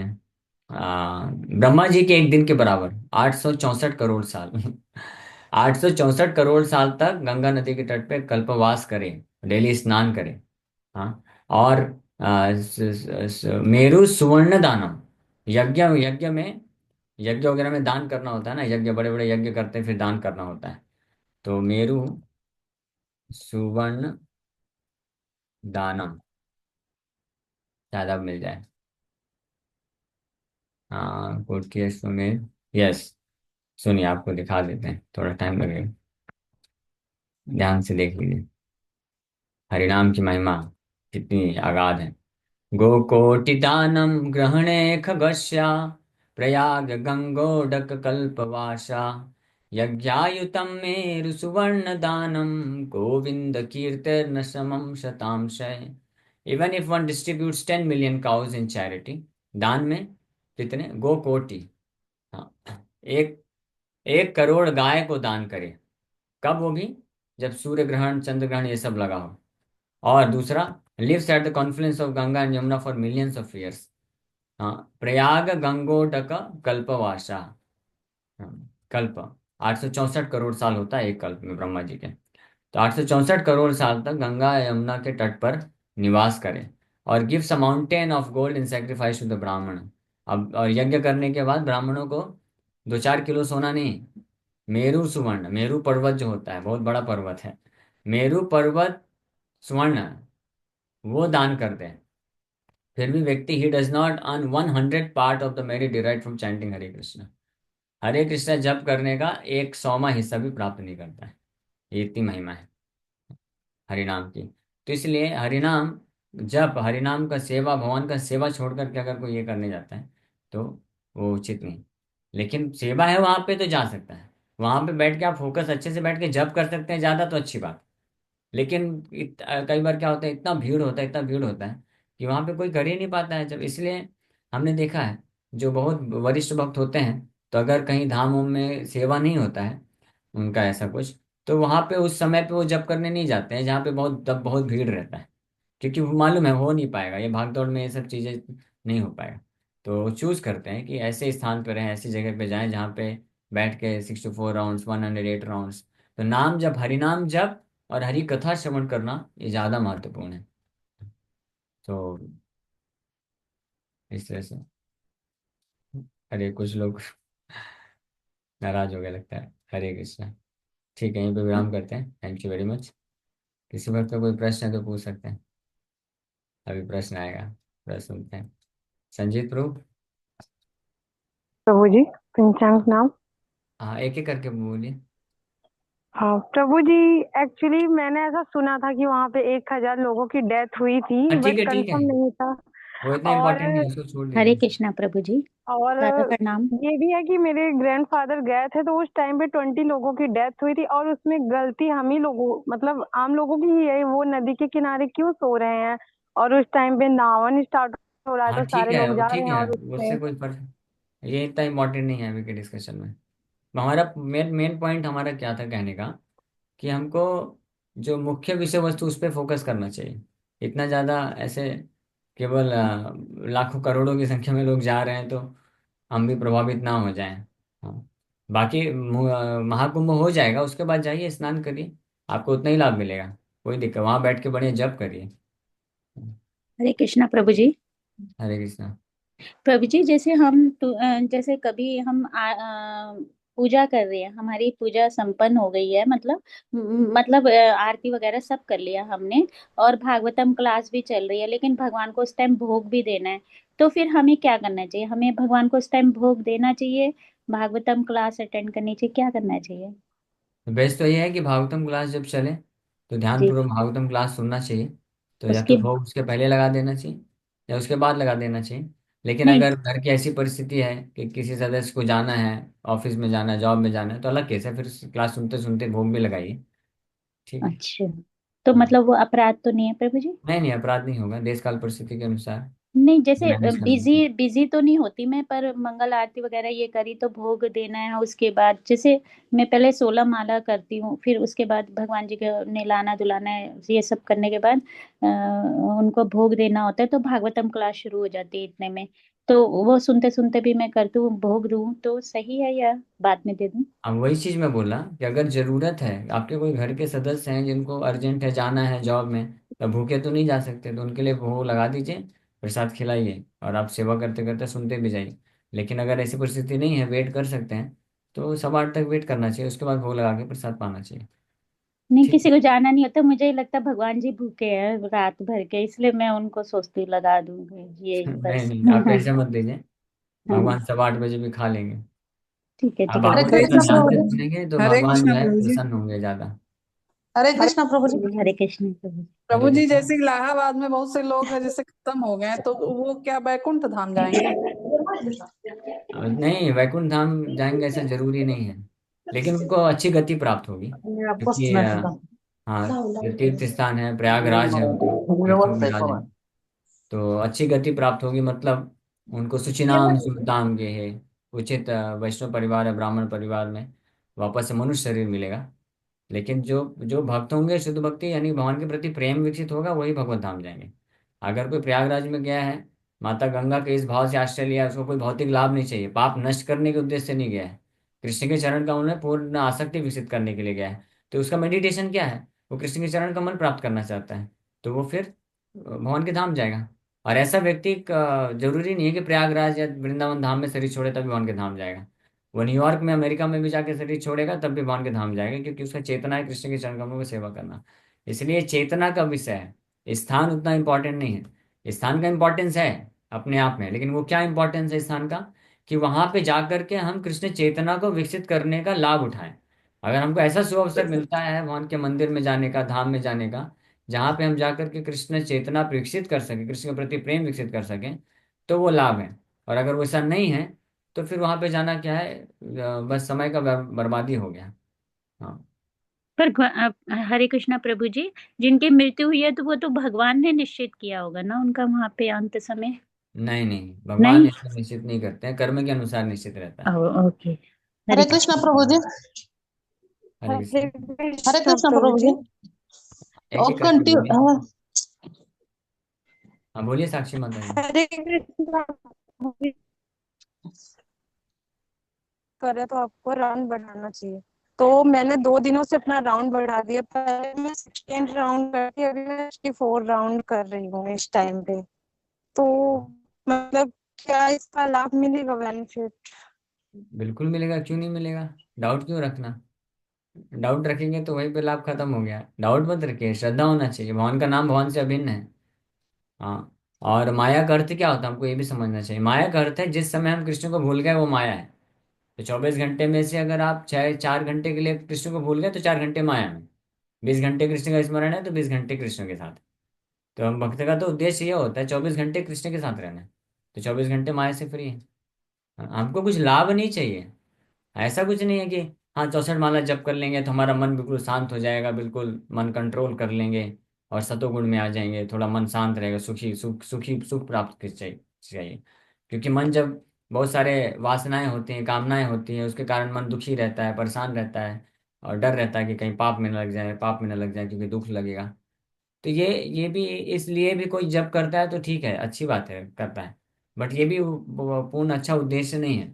ब्रह्मा जी के एक दिन के बराबर 864 करोड़ साल 864 करोड़ साल तक गंगा नदी के तट पे कल्पवास करें, डेली स्नान करें। हाँ, और मेरु सुवर्ण दानम, यज्ञ यज्ञ में, यज्ञ वगैरह में दान करना होता है ना, यज्ञ बड़े बड़े यज्ञ करते हैं फिर दान करना होता है, तो मेरु सुवर्ण दानम, शायद अब मिल जाए। हाँ, कोट के सुमेर, यस, सुनिए आपको दिखा देते हैं, थोड़ा टाइम लगेगा, ध्यान से देख लीजिए, हरिनाम की महिमा कितनी अगाध है। गोकोटिदानं ग्रहणे खगस्या प्रयाग गंगोडक कल्पवासा यज्ञायुतं मेरु सुवर्णदानं गोविंद कीर्तन समम शतांशय। Even if one distributes 10 million cows in charity, दान में कितने, गो कोटि, हाँ, एक 1 करोड़ गाय को दान करे, कब वो भी, जब सूर्य ग्रहण चंद्र ग्रहण ये सब लगा हो, और दूसरा lives at the confluence of Ganga and Yamuna for millions of years. हाँ, प्रयाग गंगोटक कल्पवासा, हाँ, कल्प 864 करोड़ साल होता है एक कल्प में ब्रह्मा जी के, तो 864 करोड़ साल तक गंगा यमुना के तट पर निवास करें, और gives a mountain of gold in sacrifice to the Brahmin. अब और यज्ञ करने के बाद ब्राह्मणों को 2 4 किलो सोना नहीं, मेरु सुवर्ण, मेरु पर्वत जो होता है बहुत बड़ा पर्वत है, मेरु पर्वत स्वर्ण वो दान कर दे, फिर भी व्यक्ति ही does not earn 100 part of the merit derive from chanting Hare Krishna. Hare Krishna जप करने का 100वां हिस्सा भी प्राप्त नहीं करता है। ये इतनी महिमा है हरिनाम की। तो इसलिए हरिनाम जप, हरिनाम का सेवा, भगवान का सेवा छोड़ करके अगर कोई ये करने जाता है तो वो उचित नहीं। लेकिन सेवा है वहां पे तो जा सकता है, वहां पे बैठ के आप फोकस अच्छे से बैठ के जप कर सकते हैं ज्यादा, तो अच्छी बात। लेकिन कई बार क्या होता है, इतना भीड़ होता है, इतना भीड़ होता है कि वहां पे कोई कर ही नहीं पाता है जब। इसलिए हमने देखा है जो बहुत वरिष्ठ भक्त होते हैं, तो अगर कहीं धाम उम में सेवा नहीं होता है उनका ऐसा कुछ, तो वहां पे उस समय पे वो जप करने नहीं जाते हैं जहाँ पे बहुत तब बहुत भीड़ रहता है, क्योंकि वो मालूम है हो नहीं पाएगा, ये भाग दौड़ में ये सब चीजें नहीं हो पाएगा। तो चूज करते हैं कि ऐसे स्थान पर रहें, ऐसी जगह पे जाएं जहाँ पे बैठ के 64 राउंड्स, 108 राउंड्स। तो नाम जप, हरिनाम जप और हरि कथा श्रवण करना ये ज्यादा महत्वपूर्ण है। तो इस तरह से, अरे कुछ लोग नाराज हो गए लगता है। हरे कृष्णा। ठीक है, यहीं पे विराम करते हैं। Thank you very much. किसी वक्त का कोई प्रश्न है तो पूछ सकते हैं। अभी प्रश्न आएगा, प्रश्न सुनते हैं। संजीत प्रभु। प्रभु जी, पंचांग नाम। हाँ, एक एक करके बोलिए। हाँ प्रभु जी, एक्चुअली मैंने ऐसा सुना था कि वहाँ पे 1,000 लोगों की डेथ हुई थी, हाँ ठीक बट है ठीक है, कंफर्म नहीं था। वो इतना और इम्पोर्टेंट नहीं है, उसको छोड़ हरे दीजिए। कृष्णा प्रभु जी। और दादा प्रणाम। ये भी है कि मेरे ग्रैंडफादर गए थे तो उस टाइम पे 20 लोगों की डेथ हुई थी, और उसमें गलती हम ही लोगों, मतलब आम लोगों की ही है। वो नदी के किनारे क्यों सो रहे हैं, और उस टाइम पे नावन स्टार्ट हो रहा है हाँ तो ठीक सारे है, लोग वो जा रहे ठीक हैं है, और उससे उसमें। कोई फर्क, ये इतना इम्पोर्टेंट नहीं है अभी के डिस्कशन में। हमारा मेन मेन पॉइंट हमारा क्या था कहने का, कि हमको जो मुख्य विषय वस्तु उस पर फोकस करना चाहिए। इतना ज़्यादा ऐसे केवल लाखों करोड़ों की संख्या में लोग जा रहे हैं तो हम भी प्रभावित ना हो जाएं। हाँ, बाकी महाकुंभ हो जाएगा, उसके बाद जाइए स्नान करिए, आपको उतना ही लाभ मिलेगा। कोई दिक्कत, वहां बैठ के बढ़िया जप करिए। हरे कृष्णा प्रभु जी। हरे कृष्णा। प्रभु जी, जैसे हम जैसे कभी हम पूजा कर रहे हैं, हमारी पूजा संपन्न हो गई है, मतलब मतलब आरती वगैरह सब कर लिया हमने, और भागवतम क्लास भी चल रही है, लेकिन भगवान को उस टाइम भोग भी देना है। तो फिर हमें क्या करना चाहिए? हमें भगवान को उस टाइम भोग देना चाहिए, भागवतम क्लास अटेंड करनी चाहिए, क्या करना चाहिए? बेस्ट तो ये है कि भागवतम क्लास जब चले तो जी। ध्यानपूर्वक भागवतम क्लास सुनना चाहिए। तो या तो उसके भोग उसके पहले लगा देना चाहिए या उसके बाद लगा देना चाहिए। लेकिन नहीं। अगर घर की ऐसी परिस्थिति है कि किसी सदस्य को जाना है, ऑफिस में जाना है, जॉब में जाना है, तो अलग केस है, फिर क्लास सुनते सुनते भोग भी लगाइए। ठीक है। अच्छा, तो हाँ, मतलब वो अपराध तो नहीं है प्रभु जी? नहीं नहीं, अपराध नहीं होगा, देश काल परिस्थिति के अनुसार नहीं, जैसे मैनेज करना बिजी चाहिए। बिजी तो नहीं होती मैं, पर मंगल आरती वगैरह ये करी तो भोग देना है। उसके बाद जैसे मैं पहले 16 माला करती हूँ, फिर उसके बाद भगवान जी का नहलाना धुलाना है, ये सब करने के बाद उनको भोग देना होता है, तो भागवतम क्लास शुरू हो जाती है इतने में। तो वो सुनते सुनते भी मैं करती हूँ, भोग दूँ तो सही है या बाद में दे दूँ? अब वही चीज मैं बोला कि अगर जरूरत है, आपके कोई घर के सदस्य हैं जिनको अर्जेंट है, जाना है जॉब में, तो भूखे तो नहीं जा सकते, तो उनके लिए भोग लगा दीजिए, प्रसाद खिलाइए और आप सेवा करते करते सुनते भी जाइए। लेकिन अगर ऐसी परिस्थिति नहीं है, वेट कर सकते हैं, तो 8:15 तक वेट करना चाहिए, उसके बाद भोग लगा के प्रसाद पाना चाहिए। नहीं, ठीक किसी को जाना नहीं होता, मुझे लगता है भगवान जी भूखे हैं रात भर के, इसलिए मैं उनको सोचती हूँ लगा दूंगी ये है। नहीं बस। नहीं, आप टेंशन मत लीजिए, हाँ, भगवान 8:15 बजे भी खा लेंगे। ठीक है आप ठीक है हरे प्रभु भागवत जी। गीता कृष्ण ध्यान प्रभु से जी। सुनेंगे तो हरे भगवान जो कृष्ण है प्रभु जी। प्रसन्न होंगे ज्यादा। हरे हरे कृष्ण प्रभु जी। हरे कृष्ण प्रभु। प्रभु हरे जी, कृष्णा। जैसे इलाहाबाद में बहुत से लोग हैं जैसे खत्म हो गए हैं, तो वो क्या बैकुंठ धाम जाएंगे? नहीं, वैकुंठ धाम जाएंगे ऐसा जरूरी नहीं है, लेकिन उनको अच्छी गति प्राप्त होगी, क्योंकि हाँ, जो तीर्थ स्थान है, प्रयागराज है, वो तो तीर्थों की राज है। तो अच्छी गति प्राप्त होगी, मतलब उनको सुचिनाम सुनताम गेहे, उचित वैष्णव परिवार है, ब्राह्मण परिवार में वापस से मनुष्य शरीर मिलेगा। लेकिन जो जो भक्त होंगे, शुद्ध भक्ति यानी भगवान के प्रति प्रेम विकसित होगा, वही भगवत धाम जाएंगे। अगर कोई प्रयागराज में गया है, माता गंगा के इस भाव से आश्रय लिया है, उसको कोई भौतिक लाभ नहीं चाहिए, पाप नष्ट करने के उद्देश्य से नहीं गया है, कृष्ण के चरण का उन्हें पूर्ण आसक्ति विकसित करने के लिए गया है, तो उसका मेडिटेशन क्या है, वो कृष्ण के चरण का मन प्राप्त करना चाहता है, तो वो फिर भगवान के धाम जाएगा। और ऐसा व्यक्ति जरूरी नहीं है कि प्रयागराज या वृंदावन धाम में शरीर छोड़े तभी भगवान के धाम जाएगा। वो न्यूयॉर्क में, अमेरिका में भी जाके शरीर छोड़ेगा तब भी भगवान के धाम जाएगा, क्योंकि उसका चेतना है कृष्ण के चरण कमलों की सेवा करना। इसलिए चेतना का विषय है, स्थान उतना इंपॉर्टेंट नहीं है। स्थान का इंपॉर्टेंस है अपने आप में, लेकिन वो क्या इंपॉर्टेंस है स्थान का, कि वहां पे जाकर के हम कृष्ण चेतना को विकसित करने का लाभ उठाएं। अगर हमको ऐसा शुभ अवसर मिलता है भगवान के मंदिर में जाने का, धाम में जाने का, जहाँ पे हम जाकर के कृष्ण चेतना विकसित कर सकें, कृष्ण के प्रति प्रेम विकसित कर सकें, तो वो लाभ है। और अगर वो ऐसा नहीं है तो फिर वहां पे जाना क्या है, बस समय का बर्बादी हो गया। हाँ। पर हरे कृष्णा प्रभु जी, जिनकी मृत्यु हुई है तो वो तो भगवान ने निश्चित किया होगा ना उनका वहां पे अंत समय। नहीं नहीं, भगवान नहीं। इसको निश्चित नहीं करते हैं, कर्म के अनुसार निश्चित रहता है। ओके। हरे हरे कृष्णा कृष्ण। प्रभु जी। हरे हरे कृष्ण। हरे कृष्णा कृष्णा प्रभु प्रभु जी। जी। एक और एक करके बोलिए। हाँ, हाँ बोलिए साक्षी माता जी। हरे कृष्णा प्रभु जी। करे तो आपको राउंड बढ़ाना चाहिए। तो मैंने 2 दिनों से अपना राउंड बढ़ा दिया। पहले मैं 16 राउंड करती, अभी मैं 64 राउंड कर रही हूँ इस टाइम पे। तो मतलब क्या इसका लाभ मिलेगा, बेनिफिट? बिल्कुल मिलेगा, क्यों नहीं मिलेगा, डाउट क्यों रखना। डाउट रखेंगे तो वहीं पे लाभ खत्म हो गया। डाउट मत रखिए, श्रद्धा होना चाहिए, भगवान का नाम भगवान से अभिन्न है। हाँ। और माया का अर्थ क्या होता है हमको ये भी समझना चाहिए। माया का अर्थ है जिस समय हम कृष्ण को भूल गए वो माया है। तो 24 घंटे में से अगर आप 4 घंटे के लिए कृष्ण को भूल गए तो 4 घंटे माया में, 20 घंटे कृष्ण का स्मरण है तो 20 घंटे कृष्ण के साथ। तो हम भक्त का तो उद्देश्य ये होता है 24 घंटे कृष्ण के साथ रहना है। तो 24 घंटे माया से फ्री है। हमको कुछ लाभ नहीं चाहिए। ऐसा कुछ नहीं है कि हाँ 64 माला जप कर लेंगे तो हमारा मन बिल्कुल शांत हो जाएगा, बिल्कुल मन कंट्रोल कर लेंगे और सतोगुण में आ जाएंगे, थोड़ा मन शांत रहेगा, सुख प्राप्त कर चाहिए। क्योंकि मन जब बहुत सारे वासनाएं होती हैं, कामनाएं होती हैं, उसके कारण मन दुखी रहता है, परेशान रहता है, और डर रहता है कि कहीं पाप में न लग जाए, पाप में न लग जाए क्योंकि दुख लगेगा। तो ये भी, इसलिए भी कोई जप करता है तो ठीक है, अच्छी बात है करता है, बट ये भी पूर्ण अच्छा उद्देश्य नहीं है।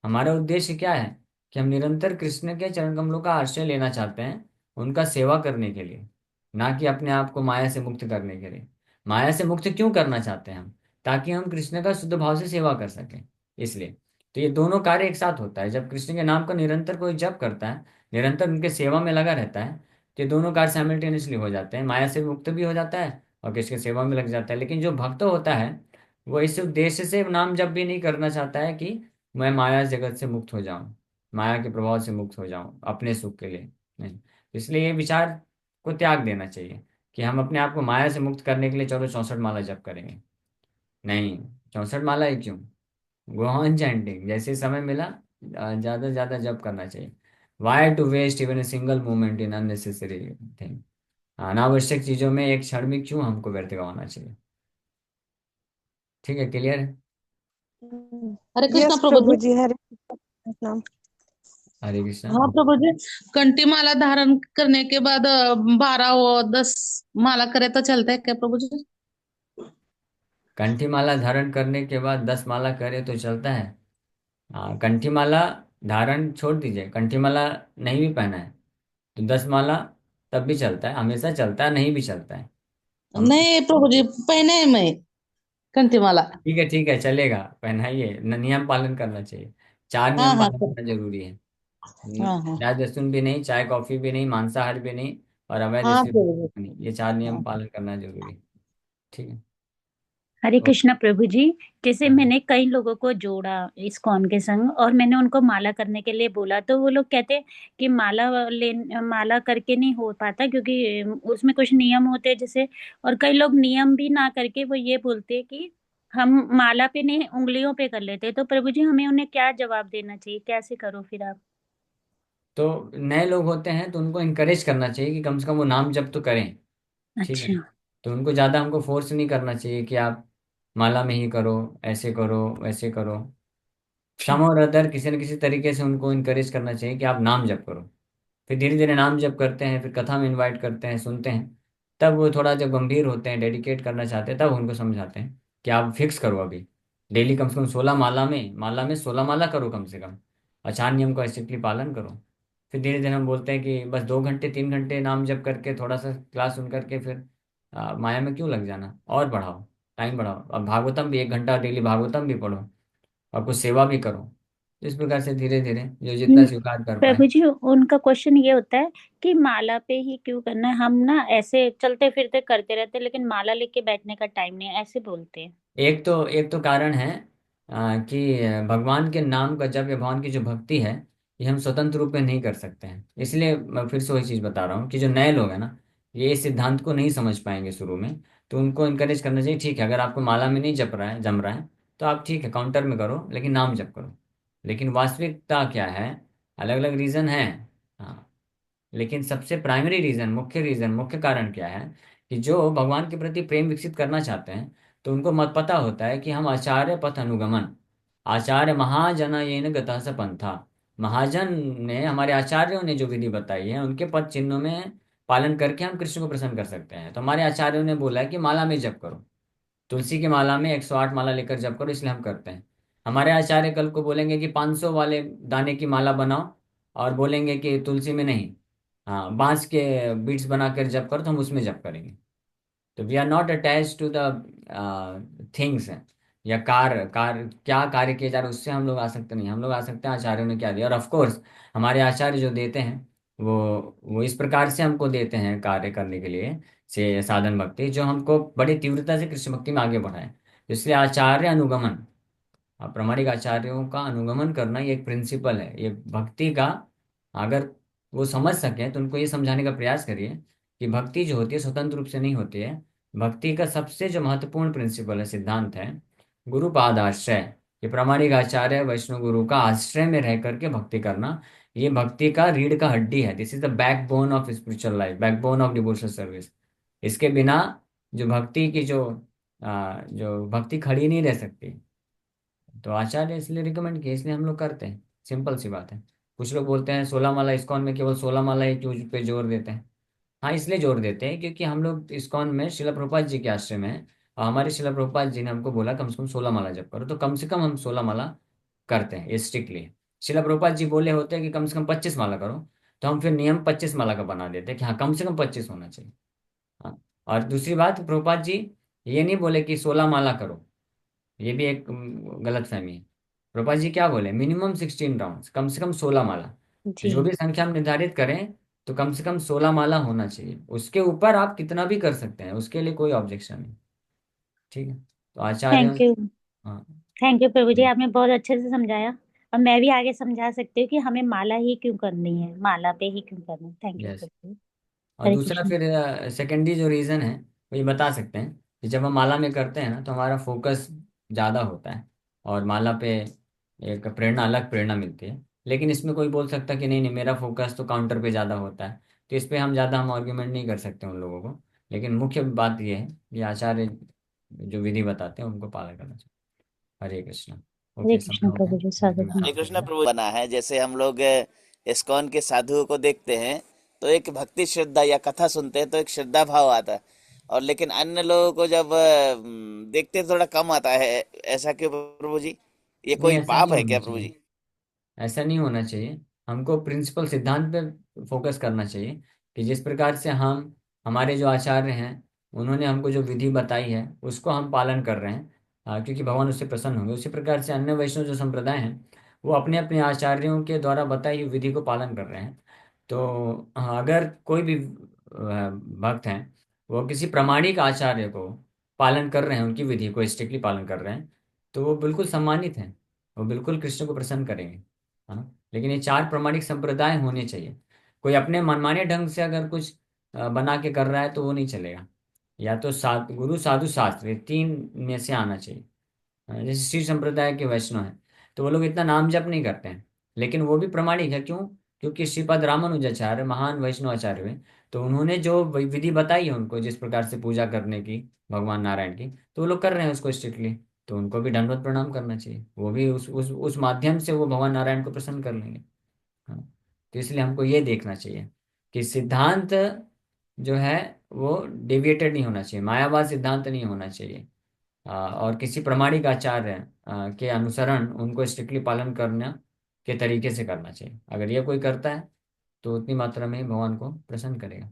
हमारा उद्देश्य क्या है कि हम निरंतर कृष्ण के चरण कमलों का आश्रय लेना चाहते हैं, उनका सेवा करने के लिए, ना कि अपने आप को माया से मुक्त करने के लिए। माया से मुक्त क्यों करना चाहते हैं हम, ताकि हम कृष्ण का शुद्ध भाव से सेवा कर सकें, इसलिए। तो ये दोनों कार्य एक साथ होता है। जब कृष्ण के नाम का निरंतर कोई जप करता है, निरंतर उनके सेवा में लगा रहता है, तो ये दोनों कार्य साइमल्टेनियसली हो जाते हैं, माया से मुक्त भी हो जाता है और कृष्ण की सेवा में लग जाता है। लेकिन जो भक्त होता है वो इस उद्देश्य से नाम जप भी नहीं करना चाहता है कि मैं माया जगत से मुक्त हो जाऊं, माया के प्रभाव से मुक्त हो जाऊं अपने सुख के लिए। नहीं, इसलिए ये विचार को त्याग देना चाहिए कि हम अपने आप को माया से मुक्त करने के लिए चलो 64 माला जप करेंगे। नहीं, 64 माला ही क्यों, गो ऑन चैंटिंग, जैसे समय मिला ज्यादा से ज्यादा जप करना चाहिए। Why to waste even a single moment in unnecessary thing. अनावश्यक चीजों में एक क्षण भी क्यों हमको व्यर्थ गवाना चाहिए। ठीक है, क्लियर है। हरे कृष्णा यस प्रभु प्रभु जी। जी, हरे कृष्णा। हरे कृष्णा। हाँ प्रभु जी। कंठी माला धारण करने के बाद 12 और 10 माला करे तो चलता है क्या प्रभु जी? कंठी माला धारण करने के बाद 10 माला करे तो चलता है। हाँ, कंठी माला धारण छोड़ दीजिए, कंठी माला नहीं भी पहना है तो 10 माला तब भी चलता है, हमेशा चलता है, नहीं भी चलता है। हम नहीं प्रभु जी, पहने है मैं कंठी माला। ठीक है चलेगा, पहनाइए, नियम पालन करना चाहिए। 4 नियम हाँ हाँ पालन करना जरूरी है। हाँ हाँ। प्याज लहसुन भी नहीं, चाय कॉफी भी नहीं, मांसाहार भी नहीं, और अवैध हाँ स्त्री प्रभु जी। भी नहीं, ये 4 नियम हाँ पालन करना जरूरी है। ठीक है। हरे ओ, कृष्णा प्रभु जी। जैसे हाँ। मैंने कई लोगों को जोड़ा इस्कॉन के संग, और मैंने उनको माला करने के लिए बोला, तो वो लोग कहते हैं कि माला करके नहीं हो पाता, क्योंकि उसमें कुछ नियम होते हैं जैसे। और कई लोग नियम भी ना करके वो ये बोलते हैं कि हम माला पे नहीं, उंगलियों पे कर लेते हैं। तो प्रभु जी, हमें उन्हें क्या जवाब देना चाहिए, कैसे करो फिर आप? तो नए लोग होते हैं तो उनको इनकरेज करना चाहिए कि कम से कम वो नाम जप तो करें। ठीक है। अच्छा। तो उनको ज़्यादा हमको फोर्स नहीं करना चाहिए कि आप माला में ही करो, ऐसे करो, वैसे करो। अच्छा। क्षमा और अदर किसी न किसी तरीके से उनको इनकरेज करना चाहिए कि आप नाम जप करो। फिर धीरे धीरे नाम जप करते हैं, फिर कथा में इनवाइट करते हैं, सुनते हैं। तब वो थोड़ा जब गंभीर होते हैं, डेडिकेट करना चाहते हैं, तब उनको समझाते हैं कि आप फिक्स करो अभी, डेली कम से कम 16 माला में 16 माला करो कम से कम, और 4 नियम का स्ट्रिक्टली पालन करो। फिर धीरे धीरे हम बोलते हैं कि बस 2 घंटे 3 घंटे नाम जप करके थोड़ा सा क्लास सुन करके फिर माया में क्यों लग जाना, और बढ़ाओ, टाइम बढ़ाओ। अब भागवतम भी 1 घंटा डेली भागवतम भी पढ़ो और कुछ सेवा भी करो। तो इस प्रकार से धीरे धीरे जो जितना स्वीकार कर पाए। प्रभु जी, उनका क्वेश्चन ये होता है कि माला पे ही क्यों करना है? हम ना ऐसे चलते फिरते करते रहते, लेकिन माला लेके बैठने का टाइम नहीं है, ऐसे बोलते हैं। एक तो कारण है कि भगवान के नाम का जप या भगवान की जो भक्ति है, ये हम स्वतंत्र रूप में नहीं कर सकते हैं। इसलिए मैं फिर से वही चीज़ बता रहा हूँ कि जो नए लोग हैं ना, ये इस सिद्धांत को नहीं समझ पाएंगे शुरू में। तो उनको इनकरेज करना चाहिए, ठीक है अगर आपको माला में नहीं जम रहा है तो आप ठीक है काउंटर में करो, लेकिन नाम जप करो। लेकिन वास्तविकता क्या है, अलग अलग रीज़न है। हाँ, लेकिन सबसे प्राइमरी रीज़न, मुख्य कारण क्या है कि जो भगवान के प्रति प्रेम विकसित करना चाहते हैं, तो उनको मत पता होता है कि हम आचार्य पथ अनुगमन, आचार्य महाजन येन गतः स पंथा, महाजन ने, हमारे आचार्यों ने जो विधि बताई है उनके पद चिन्हों में पालन करके हम कृष्ण को प्रसन्न कर सकते हैं। तो हमारे आचार्यों ने बोला है कि माला में जप करो, तुलसी की माला में 108 माला लेकर जप करो, इसलिए हम करते हैं। हमारे आचार्य कल को बोलेंगे कि 500 वाले दाने की माला बनाओ, और बोलेंगे कि तुलसी में नहीं, हाँ बांस के बीड्स बनाकर जप करो, तो हम उसमें जप करेंगे। तो we are not attach to the things, या कार क्या कार्य किया जा रहा है उससे हम लोग आसक्त नहीं, हम लोग आसक्त हैं आचार्यों ने क्या दिया। और ऑफ कोर्स हमारे आचार्य जो देते हैं, वो वो इस प्रकार से हमको देते हैं कार्य करने के लिए, से साधन भक्ति जो हमको बड़ी तीव्रता से कृष्ण भक्ति में आगे बढ़ाए। इसलिए आचार्य अनुगमन, प्रामाणिक आचार्यों का अनुगमन करना, ये एक प्रिंसिपल है ये भक्ति का। अगर वो समझ सकें तो उनको ये समझाने का प्रयास करिए कि भक्ति जो होती है स्वतंत्र रूप से नहीं होती है। भक्ति का सबसे जो महत्वपूर्ण प्रिंसिपल है, सिद्धांत है, गुरु पाद आश्रय। ये प्रामाणिक आचार्य वैष्णव गुरु का आश्रय में रह करके भक्ति करना, ये भक्ति का रीढ़ का हड्डी है। This is the backbone of spiritual life, backbone of devotional service. इसके बिना जो भक्ति की जो भक्ति खड़ी नहीं रह सकती। तो आचार्य इसलिए रिकमेंड किया, इसलिए हम लोग करते हैं, सिंपल सी बात है। कुछ लोग बोलते हैं 16 माला, इस्कॉन में केवल 16 माला ही क्यों पे जोर देते हैं। हाँ इसलिए जोर देते हैं क्योंकि हम लोग इस्कॉन में शिला प्रभुपाद जी के आश्रम में हैं, और हमारे शिला प्रभुपाद जी ने हमको बोला कम से कम 16 माला जप करो, तो कम से कम हम 16 माला करते हैं, ये स्ट्रिक्टली। शिला प्रभुपाद जी बोले होते हैं कि कम से कम 25 माला करो, तो हम फिर नियम 25 माला का बना देते हैं कि हाँ कम से कम 25 होना चाहिए। हाँ, और दूसरी बात, प्रभुपाद जी ये नहीं बोले कि 16 माला करो, ये भी एक गलत फहमी है। प्रभुपाद जी क्या बोले, मिनिमम 16 राउंड, कम से कम 16 माला। तो जी। जो भी संख्या हम निर्धारित करें, तो कम से कम 16 माला होना चाहिए, उसके ऊपर आप कितना भी कर सकते हैं, उसके लिए कोई ऑब्जेक्शन नहीं। ठीक है, तो आचार्य। Thank you. हाँ। थैंक यू प्रभु जी, आपने बहुत अच्छे से समझाया। और मैं भी आगे समझा सकती हूँ कि हमें माला ही क्यों करनी है, माला पे ही क्यों करना है। Thank you yes. Prabhu ji. और हरे दूसरा कृष्ण। फिर सेकेंडरी जो रीज़न है, वो ये बता सकते हैं कि जब हम माला में करते हैं ना, तो हमारा फोकस ज़्यादा होता है, और माला पे एक प्रेरणा, अलग प्रेरणा मिलती है। लेकिन इसमें कोई बोल सकता है कि नहीं नहीं मेरा फोकस तो काउंटर पे ज़्यादा होता है, तो इस पे हम आर्ग्यूमेंट नहीं कर सकते उन लोगों को। लेकिन मुख्य बात ये है कि आचार्य जो विधि बताते हैं उनको पालन करना चाहिए। हरे कृष्णा। हरे ओके, समय कृष्ण हो गया, प्रभु जी, मीटिंग स्वागत को है। हरे समाप्त कृष्ण करते हैं। प्रभु बना है। जैसे हम लोग इस्कॉन के साधुओं को देखते हैं तो एक भक्ति श्रद्धा या कथा सुनते हैं तो एक श्रद्धा भाव आता है, और लेकिन अन्य लोगों को जब देखते हैं तो थोड़ा कम आता है। ऐसा क्यों प्रभु जी? ये नहीं कोई ऐसा पाप नहीं है होना क्या प्रभु चाहिए, जी? ऐसा नहीं होना चाहिए। हमको प्रिंसिपल सिद्धांत पे फोकस करना चाहिए कि जिस प्रकार से हम, हमारे जो आचार्य हैं, उन्होंने हमको जो विधि बताई है उसको हम पालन कर रहे हैं, क्योंकि भगवान उससे प्रसन्न होंगे। उसी प्रकार से अन्य वैष्णव जो संप्रदाय हैं, वो अपने अपने आचार्यों के द्वारा बताई हुई विधि को पालन कर रहे हैं। तो अगर कोई भी भक्त हैं, वो किसी प्रामाणिक आचार्य को पालन कर रहे हैं, उनकी विधि को स्ट्रिक्टली पालन कर रहे हैं, तो वो बिल्कुल सम्मानित हैं, वो बिल्कुल कृष्ण को प्रसन्न करेंगे। हाँ, लेकिन ये चार प्रामाणिक संप्रदाय होने चाहिए। कोई अपने मनमाने ढंग से अगर कुछ बना के कर रहा है तो वो नहीं चलेगा। या तो गुरु साधु शास्त्र, ये तीन में से आना चाहिए। जैसे श्री संप्रदाय के वैष्णव हैं, तो वो लोग इतना नाम जप नहीं करते हैं, लेकिन वो भी प्रामाणिक है। क्यों? क्योंकि श्रीपद रामानुजाचार्य महान वैष्णव आचार्य हुए, तो उन्होंने जो विधि बताई है उनको जिस प्रकार से पूजा करने की भगवान नारायण की, तो वो लोग कर रहे हैं उसको स्ट्रिक्टली। तो उनको भी दंडवत प्रणाम करना चाहिए, वो भी उस माध्यम से वो भगवान नारायण को प्रसन्न कर लेंगे। हाँ, तो इसलिए हमको ये देखना चाहिए कि सिद्धांत जो है वो डेविएटेड नहीं होना चाहिए, मायावाद सिद्धांत नहीं होना चाहिए। और किसी प्रामाणिक आचार्य के अनुसरण, उनको स्ट्रिक्टली पालन करना के तरीके से करना चाहिए। अगर ये कोई करता है तो उतनी मात्रा में ही भगवान को प्रसन्न करेगा।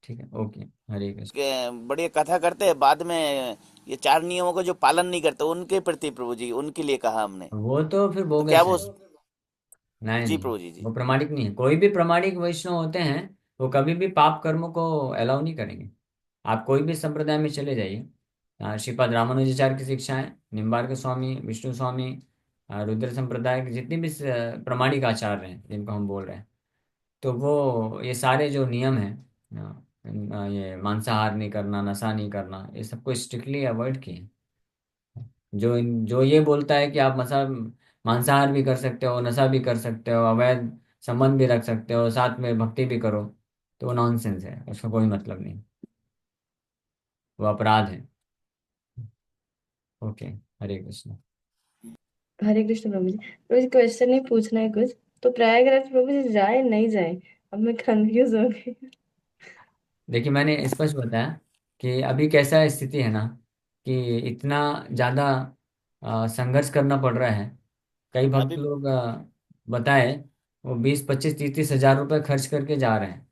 ठीक है, ओके। हरे कृष्ण। बढ़िया कथा करते हैं, बाद में ये 4 नियमों का जो पालन नहीं करते उनके प्रति प्रभु जी, उनके लिए कहा हमने। वो तो फिर तो क्या बोगस है। वो, नहीं जी नहीं, प्रभु जी, जी। वो प्रामाणिक नहीं है। कोई भी प्रामाणिक वैष्णव होते हैं, वो कभी भी पाप कर्मों को अलाउ नहीं करेंगे। आप कोई भी संप्रदाय में चले जाइए, श्रीपाद रामानुजाचार्य की शिक्षाएं, निम्बार्क स्वामी, विष्णु स्वामी, रुद्र संप्रदाय के जितने भी प्रामाणिक आचार्य हैं जिनको हम बोल रहे हैं, तो वो ये सारे जो नियम हैं, ये मांसाहार नहीं करना, नशा नहीं करना, ये सबको स्ट्रिक्टली अवॉइड किए। जो जो ये बोलता है कि आप मांसाहार भी कर सकते हो, नशा भी कर सकते हो, अवैध संबंध भी रख सकते हो, साथ में भक्ति भी करो, तो वो नॉनसेंस है, उसका कोई मतलब नहीं, वो अपराध है। ओके। हरे कृष्ण। हरे कृष्ण प्रभु जी। प्रभु जी क्वेश्चन ही पूछना है कुछ। तो प्रयागराज प्रभु जी जाए नहीं जाए, अब मैं कंफ्यूज हो गई। देखिए, मैंने स्पष्ट बताया कि अभी कैसा स्थिति है ना, कि इतना ज़्यादा संघर्ष करना पड़ रहा है। कई भक्त अभी लोग बताए, वो 20, 25, 30, 30 हज़ार रुपये खर्च करके जा रहे हैं।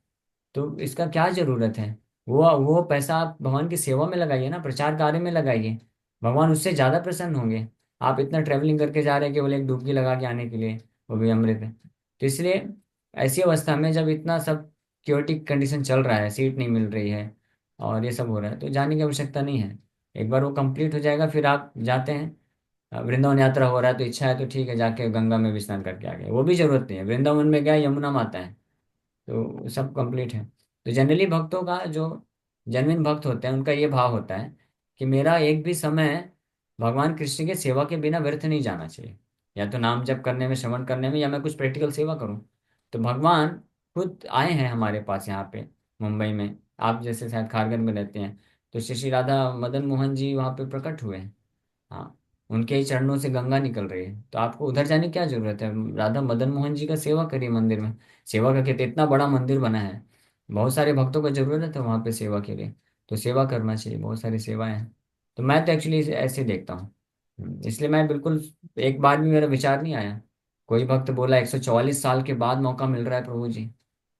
तो इसका क्या जरूरत है? वो पैसा आप भगवान की सेवा में लगाइए ना, प्रचार कार्य में लगाइए। भगवान उससे ज्यादा प्रसन्न होंगे। आप इतना ट्रेवलिंग करके जा रहे हैं केवल एक डुबकी लगा के आने के लिए, वो भी अमृत है। तो इसलिए ऐसी अवस्था में जब इतना सब क्योटिक कंडीशन चल रहा है, सीट नहीं मिल रही है और ये सब हो रहा है, तो जाने की आवश्यकता नहीं है। एक बार वो कंप्लीट हो जाएगा, फिर आप जाते हैं। वृंदावन यात्रा हो रहा है तो इच्छा है तो ठीक है, जाके गंगा में भी स्नान करके आ गए, वो भी जरूरत नहीं है। वृंदावन में गया, यमुना माता है, तो सब कंप्लीट है। तो जनरली भक्तों का जो जेन्युइन भक्त होते हैं, उनका ये भाव होता है कि मेरा एक भी समय भगवान कृष्ण के सेवा के बिना व्यर्थ नहीं जाना चाहिए। या तो नाम जप करने में, श्रवण करने में, या मैं कुछ प्रैक्टिकल सेवा करूं। तो भगवान खुद आए हैं हमारे पास यहाँ पे मुंबई में। आप जैसे शायद खारगर में रहते हैं, तो श्री श्री राधा मदन मोहन जी वहाँ पे प्रकट हुए हैं। हाँ, उनके ही चरणों से गंगा निकल रही है, तो आपको उधर जाने की क्या जरूरत है? राधा मदन मोहन जी का सेवा करिए मंदिर में। सेवा का कहते, इतना बड़ा मंदिर बना है, बहुत सारे भक्तों को जरूरत है वहाँ पे सेवा के लिए, तो सेवा करना चाहिए, बहुत सारी सेवाएं हैं। तो मैं तो एक्चुअली ऐसे देखता हूँ। इसलिए मैं बिल्कुल, एक बार भी मेरा विचार नहीं आया। कोई भक्त बोला 144 साल के बाद मौका मिल रहा है प्रभु जी,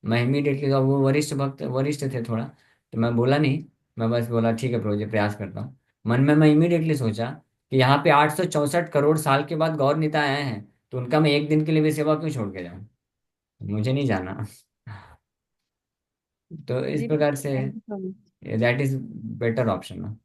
मैं इमीडिएटली, वो वरिष्ठ भक्त, वरिष्ठ थे थोड़ा, तो मैं बोला नहीं। मैं बस बोला ठीक है प्रभु जी, प्रयास करता हूँ। मन में मैं इमीडिएटली सोचा कि यहाँ पे 864 करोड़ साल के बाद गौर निताय आए हैं, तो उनका मैं एक दिन के लिए भी सेवा क्यों छोड़ के जाऊँ? मुझे नहीं जाना। तो इस जी प्रकार से thank you so much. That is better option ना।